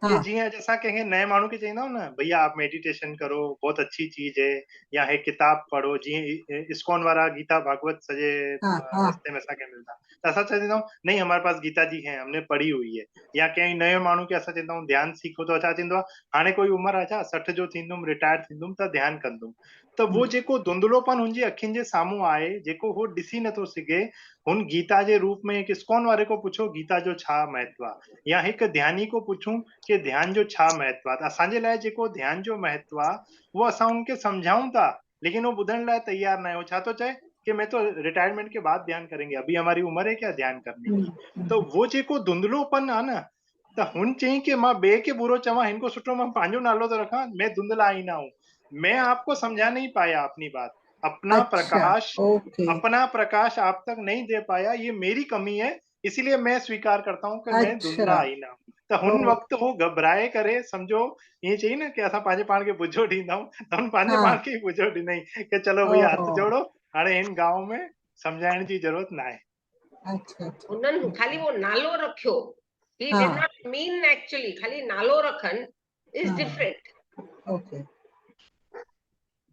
कि हाँ जीअं असां कंहिंखे नए माण्हू खे चईंदा आहियूं न, भैया आप मेडिटेशन करो, बहुत अच्छी चीज है, या हे किताब पढ़ो, जीअं इस्कॉन वारा गीता भागवत सॼे हाँ हाँ रस्ते में असांखे मिलंदा, त असां चवंदा आहियूं नहीं हमारे पास गीता जी है, हमने पढ़ी हुई है। या कंहिं नए माण्हू खे असां चवंदा आहियूं ध्यान सीखो, त छा चवंदो आहे, हाणे कोई उमिरि आहे छा, 60 जो थींदुमि, रिटायर थींदुमि त ध्यानु कंदुमि। त वो जेको धुंधलोपन हुनजी अखियुनि जे साम्हूं आहे, जेको हो ॾिसी नथो सघे, हुन गीता जे रूप में हिकु इस्कॉन वारे को पुछो गीता जो छा महत्व आहे, या हिकु ध्यानी को पुछूं कि ध्यान जो छा महत्व आहे। त असांजे लाइ जेको ध्यान जो महत्व आहे उहो असां उनखे सम्झाऊं था, लेकिन वो ॿुधण लाइ तैयार न आहे। वो छा थो चए कि मैं तो रिटायरमेंट के बाद ध्यान करेंगे, अभी हमारी उम्र है क्या ध्यान करने की। तो वो जेको धुंधलोपन आहे न, त हुन चई कि मां ॿिए खे बुरो चवां, हिन को सुठो मां पंहिंजो नालो थो रखां, मैं धुंधला ही ना हूं, मैं आपको समझा नहीं पाया अपनी बात, अपना प्रकाश ओके अपना प्रकाश आप तक नहीं दे पाया, ये मेरी कमी है, इसीलिए मैं स्वीकार करता हूं कि मैं धुंधला ही ना हूं। त हुन वक़्तु हो घबराए करे, सम्झो ईअं चई न कि असां पंहिंजे पाण खे बुझो ॾींदा आहियूं, त हुन पंहिंजे पाण खे ई बुझो ॾिनई कि चलो भैया हथ जोड़ो, हाणे हिन गांव में सम्झाइण जी ज़रूरत न आहे। अच्छा उन्हनि खाली वो नालो रखियो, he did not mean actually, खाली नालो रखन is different। ओके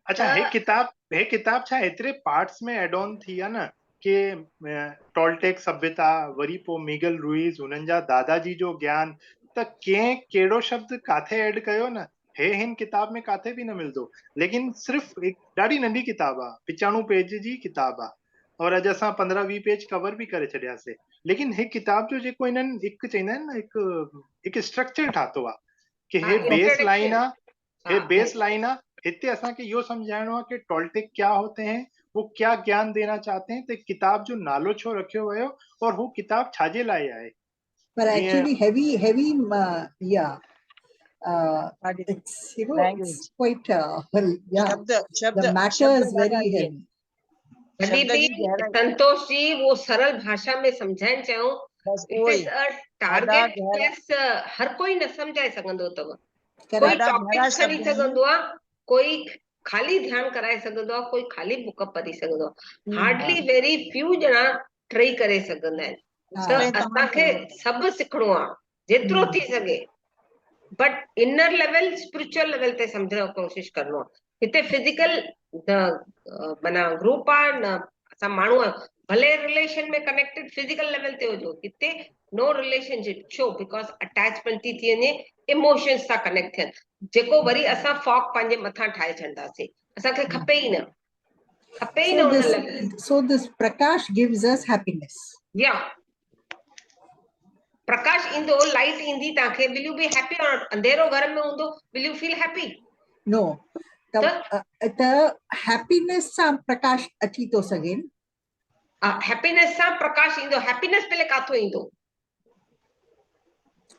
अच्छा, हे किताब छा एतिरे पार्ट्स में एड ऑन थी आहे न कि टोलटेक सभ्यता, वरी पोइ मीगल रुइस, हुननि जा दादाजी जो ज्ञान, त कंहिं कहिड़ो शब्द काथे ऐड कयो न, हे हिन किताब में काथे बि न मिलंदो। लेकिन सिर्फ़ हिकु ॾाढी नंढी किताब आहे, 95 पेज जी किताब आहे, और अॼु असां 15-20 पेज कवर बि करे छॾियासीं। लेकिन हे किताब जो जेको हिननि हिकु चईंदा आहिनि न, हिकु स्ट्रक्चर ठातो आहे कि हे बेस लाइन आहे, हे बेस लाइन आहे, हिते असांखे इहो सम्झाइणो आहे कि टोलटेक क्या होते हैं, वो क्या ज्ञान देना चाहते हैं, त किताब जो नालो छो रखियो वियो और हू किताब छाजे लाइ आहे। But actually heavy yeah ॾाढी it's it's language. quite well, yeah, शब्द the matter is very heavy. तॾहिं शब्द बि जी गहराई संतोष जी वो सरल भाषा में समझाइण चाहियूं, बस इट उहो इज ई अ ॾाढा टारगेट गहरा प्लस हर कोई न सम्झाए सघंदो अथव। कोई Correct. ॾाढा टॉपिक गहरा खणी शब्द आहिनि। सघंदो आहे, कोई खाली ध्यानु कराए सघंदो आहे, कोई खाली बुक पढ़ी सघंदो आहे। हार्डली वेरी फ्यू ॼणा टई करे सघंदा आहिनि। त उसमें तव्हां असांखे सभु सिखणो आहे जेतिरो थी सघे, but inner level spiritual level ते सम्झण जी कोशिश करणो आहे। हिते फिजिकल माना ग्रुप आहे न, असां माण्हू भले रिलेशन में कनेक्टेड फिजिकल लेवल ते हुजो, हिते नो रिलेशनशिप छो, बिकॉज अटैचमेंट थी वञे, इमोशंस सां कनेक्ट थियनि, जेको वरी असां फॉग पंहिंजे मथां ठाहे छॾंदासीं। असांखे खपे ई न, खपे ई न हुन level. So this Prakash gives us happiness. या प्रकाश ईंदो, लाइट ईंदी तव्हांखे, विल यू बी हैप्पी और अंधेरो घर में हूंदो, will you feel happy? No, the happiness सां प्रकाश अची थो सघे। हैप्पीनेस सां प्रकाश ईंदो। हैप्पीनेस पहले काथो ईंदो?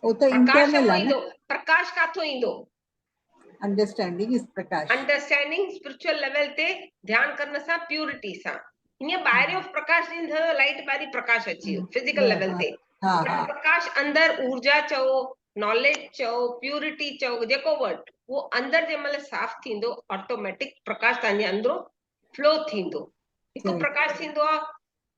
वो तो प्रकाश internal आहे न। ईंदो, प्रकाश काथो ईंदो? Understanding is Prakash. Understanding spiritual level ते ध्यान करण सां, प्यूरिटी सां। हीअं ॿाहिरियों प्रकाश ईंदो, लाइट ॿारी प्रकाश अची वियो फिजिकल लेवल ते। प्रकाश अंदर ऊर्जा चओ, नॉलेज चओ, प्यूरिटी चओ, जेको वर्ड, वो अंदर जंहिं महिल साफ़ थींदो, ऑटोमेटिक प्रकाश तव्हांजे अंदरो फ्लो थींदो। हिकु प्रकाश थींदो आहे,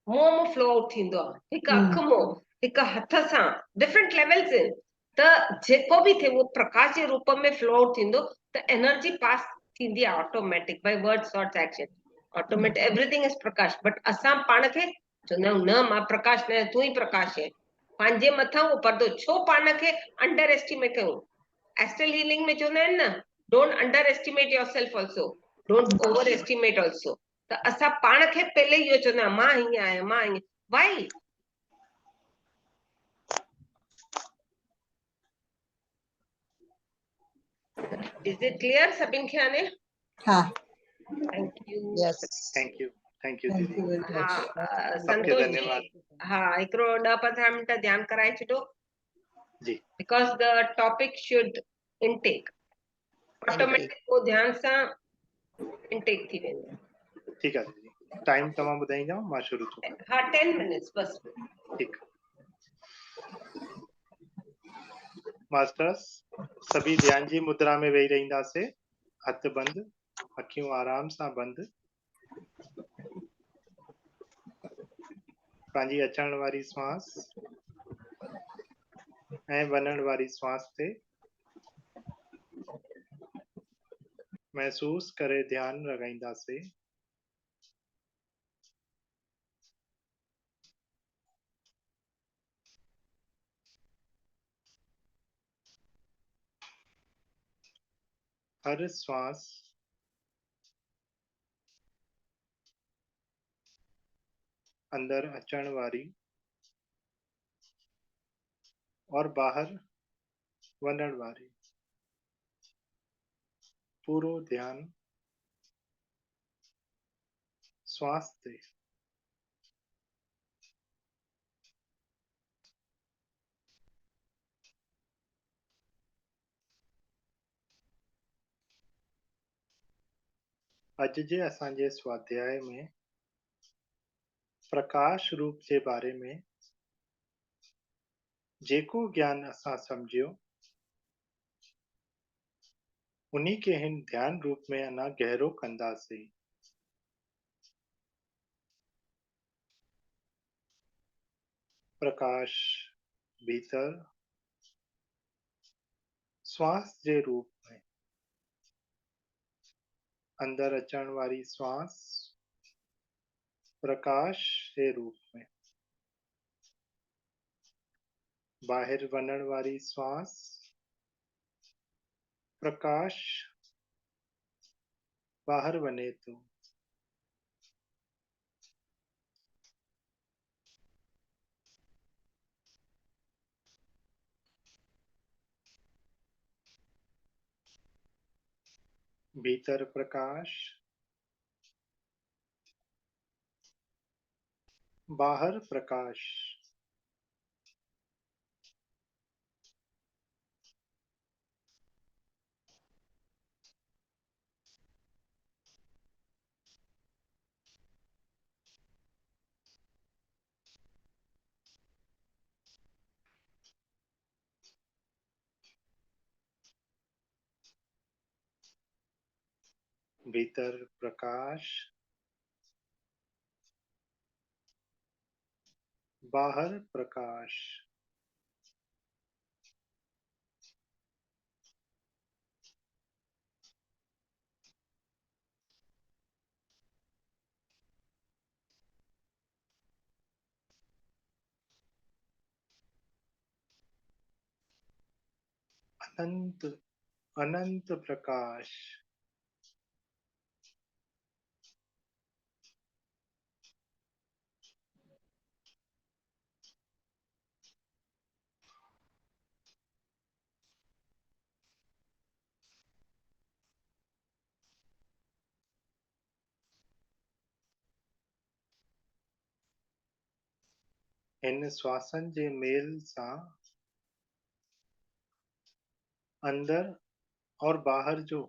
मुंहुं मां फ्लो आउट थींदो आहे, हिकु अखि मां, हिकु हथ सां, डिफरेंट लेवल्स आहिनि। त जेको बि थिए वो प्रकाश जे रूप में फ्लो आउट थींदो, त एनर्जी पास थींदी आहे automatic by words thoughts action, automatic everything is प्रकाश। बट असां पाण खे चवंदा आहियूं न मां प्रकाश न, तूं ई प्रकाश आहे। पंहिंजे मथां वो पर्दो छो पाण खे अंडर एस्टिमेट कयूं? एस्ट्रल हीलिंग में चवंदा आहिनि न, don't under estimate yourself also, don't over estimate also. त असां पाण खे पहले इहो चवंदा आहियूं, मां हीअं आहियां, मां हीअं, वाई? इज इट क्लियर सभिनि खे हाणे? हाँ, थैंक यू। यस थैंक यू thank दीदी। you very much. हाँ, सबके संतोष धन्यवाद। जी, हाँ, हिकिड़ो 10-15 मिंट ध्यानु कराए छॾो, जी because the topic should intake, automatic वो ध्यान सां इनटेक थी वेंदो। ठीकु आहे दीदी, टाइम तव्हां ॿुधाईंदव, मां शुरू थो कयां। हाँ, 10 मिनट्स बस। ठीकु। मास्टर्स, सभी ध्यान जी मुद्रा में वेही रहींदासीं, हथ बंदि, अखियूं आराम सां बंदि। पंहिंजी अचण वारी सांस ऐं वञण वारी सांस ते महसूस करे ध्यान लॻाईंदासीं। हर सांस अंदर अचण वारी और बाहर वञण वारी, पूरो ध्यान सांस ते। अॼु जे असांजे स्वाध्याय में प्रकाश रूप जे बारे में जेको ज्ञान असां सम्झियो, उन्हीं के हिन ध्यान रूप में अञा गहरो कंदासीं। प्रकाश भीतर श्वास जे रूप में अंदर अचण वारी श्वास प्रकाश जे रूप में, बाहिर वञण वारी श्वास प्रकाश बाहर वञे थो। भीतर प्रकाश बाहर प्रकाश। भीतर प्रकाश बाहर प्रकाश। अनंत अनंत प्रकाश। इन श्वासन जे मेल सां अंदर और बाहर जो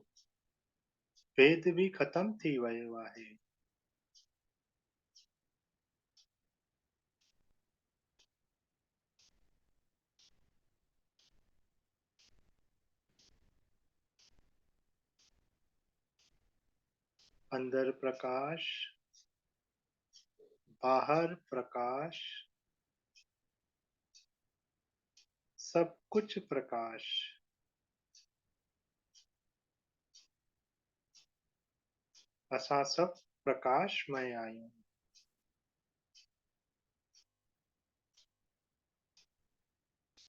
भेद भी खत्म थी वियो आहे। अंदर प्रकाश बाहर प्रकाश, सब कुछ प्रकाश। असां सब प्रकाशमय आहियूं।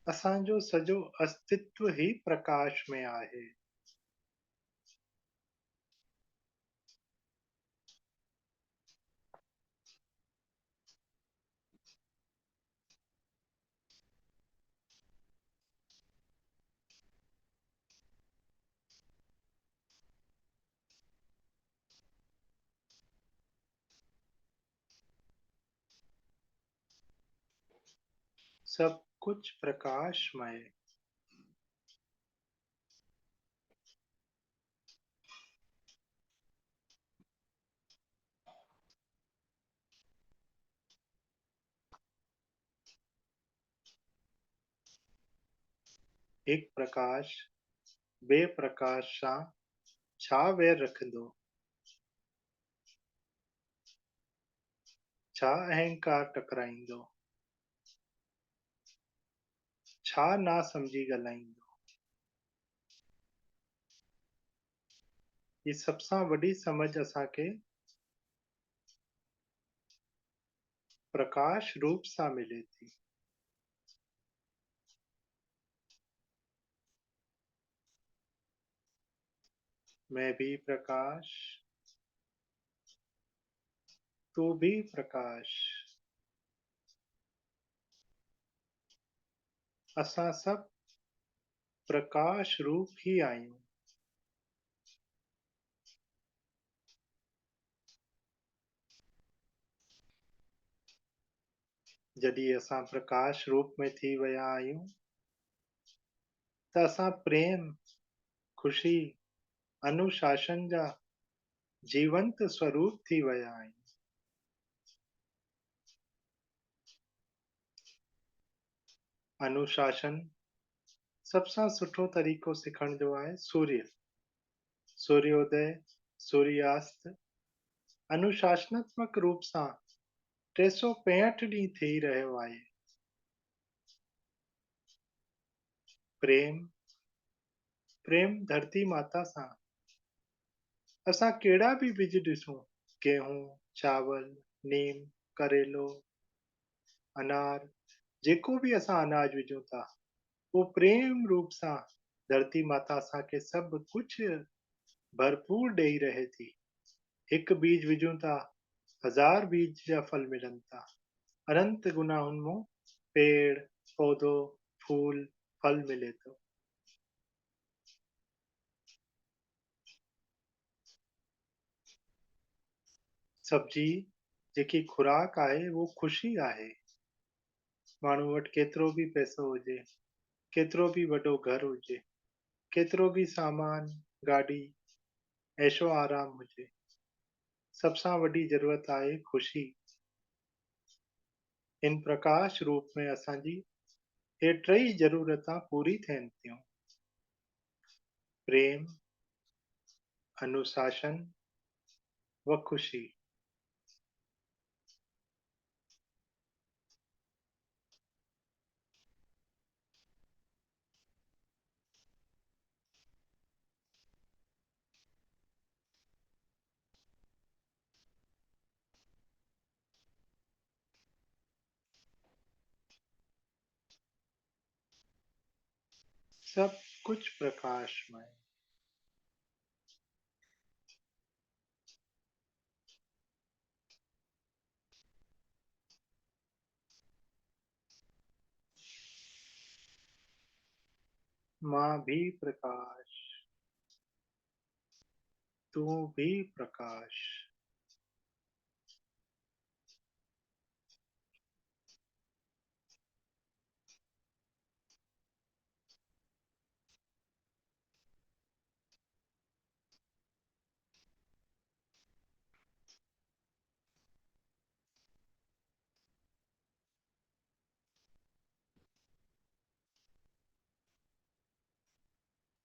असांजो सॼो अस्तित्व ही प्रकाश में आहे। सब कुछ प्रकाशमय। एक प्रकाश बे प्रकाश सां छा वैर रखंदो? छा अहंकार टकराईंदो? छा ना समझी ॻाल्हाईंदो? ये सबसां वॾी समझ असांखे प्रकाश रूप सां मिले थी। मैं भी प्रकाश, तू भी प्रकाश। असां सब प्रकाश रूप ही आहियूं। जॾहिं असां प्रकाश रूप में थी विया आहियूं त असां प्रेम, खुशी, अनुशासन जा जीवंत स्वरूप थी विया आहियूं। अनुशासन सबसां सुठो तरीक़ो सिखण जो आहे सूर्योदय, सूर्यास्त अनुशासनात्मक रूप सां 365 ॾींहं थी रहियो आहे। प्रेम धरती माता सां असां कहिड़ा बि बीज ॾिसूं, गेहूं, चावल, नीम, करेलो, अनार, जेको बि असां अनाज विझूं था, वो प्रेम रूप सां धरती माता असांखे सभु कुझु भरपूर ॾेई रहे थी। हिकु बीज विझूं था, 1000 बीज जा फल मिलनि था। अनंत गुना उनमें पेड़, पौधो, फूल, फल मिले थो। सब्जी जेकी खुराक आहे वो ख़ुशी आहे। माण्हू वटि केतिरो बि पैसो हुजे, केतिरो बि वॾो घर हुजे, केतिरो बि सामान, गाॾी, ऐशो आराम हुजे, सबसां वॾी ज़रूरत आहे ख़ुशी। इन प्रकाश रूप में असांजी हे टई ज़रूरतां पूरी थियनि थियूं। प्रेम, अनुशासन व ख़ुशी। सब कुछ प्रकाशमय। माँ भी प्रकाश, तू भी प्रकाश।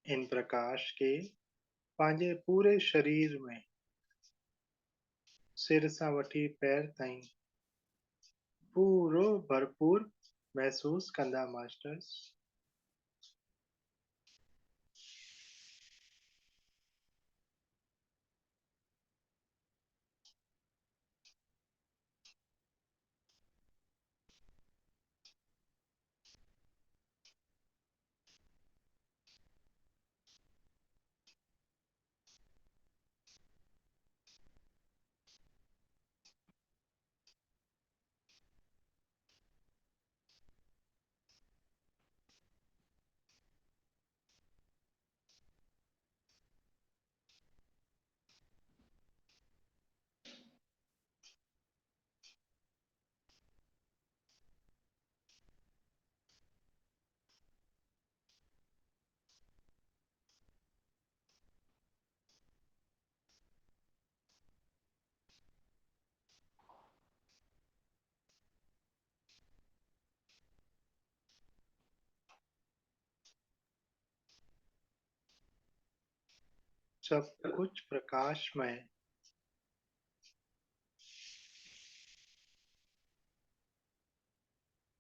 इन प्रकाश के पंहिंजे पूरे शरीर में, सिर सां वठी पैर ताईं पूरो भरपूर महसूस कंदा मास्टर्स। सब कुछ प्रकाशमय।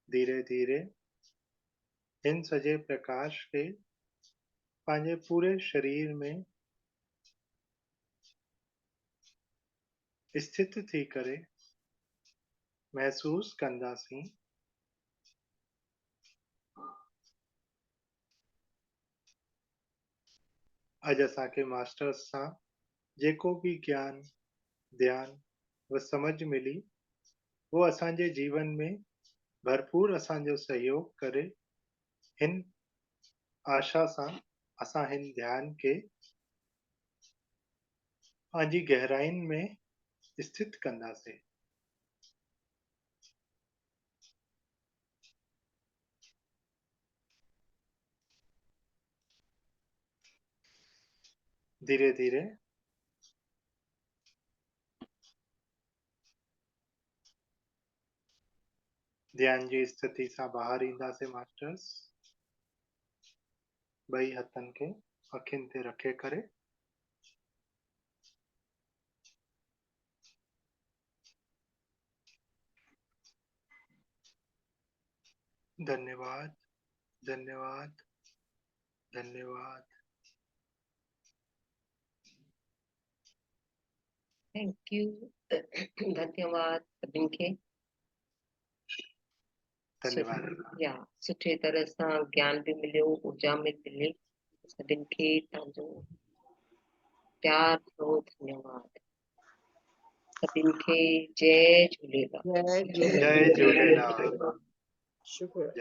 धीरे धीरे इन सजे प्रकाश के पंहिंजे पूरे शरीर में स्थित थी करे महसूस कंदासीं। अॼु असांखे मास्टर्स सां जेको बि ज्ञान, ध्यान व समझ मिली, वो असांजे जीवन में भरपूर असांजो सहयोग करे। हिन आशा सां असां हिन ध्यान के पंहिंजी गहराइनि में स्थित कंदासीं। धीरे धीरे ध्यान जी स्थिति सां ॿाहिरि ईंदासीं मास्टर्स। ॿई हथनि खे अखियुनि ते रखे करे धन्यवाद, धन्यवाद, धन्यवाद। Thank U. धन्यवाद सभिनि खे। धन्यवाद। या सुठे तरह सां ज्ञान भी मिलियो, ऊर्जा में मिले। सभिनि खे तव्हांजो प्यार भरो धन्यवाद। सभिनि खे जय झूलेलाल। जय झूलेलाल। जय झूलेलाल। शुक्र।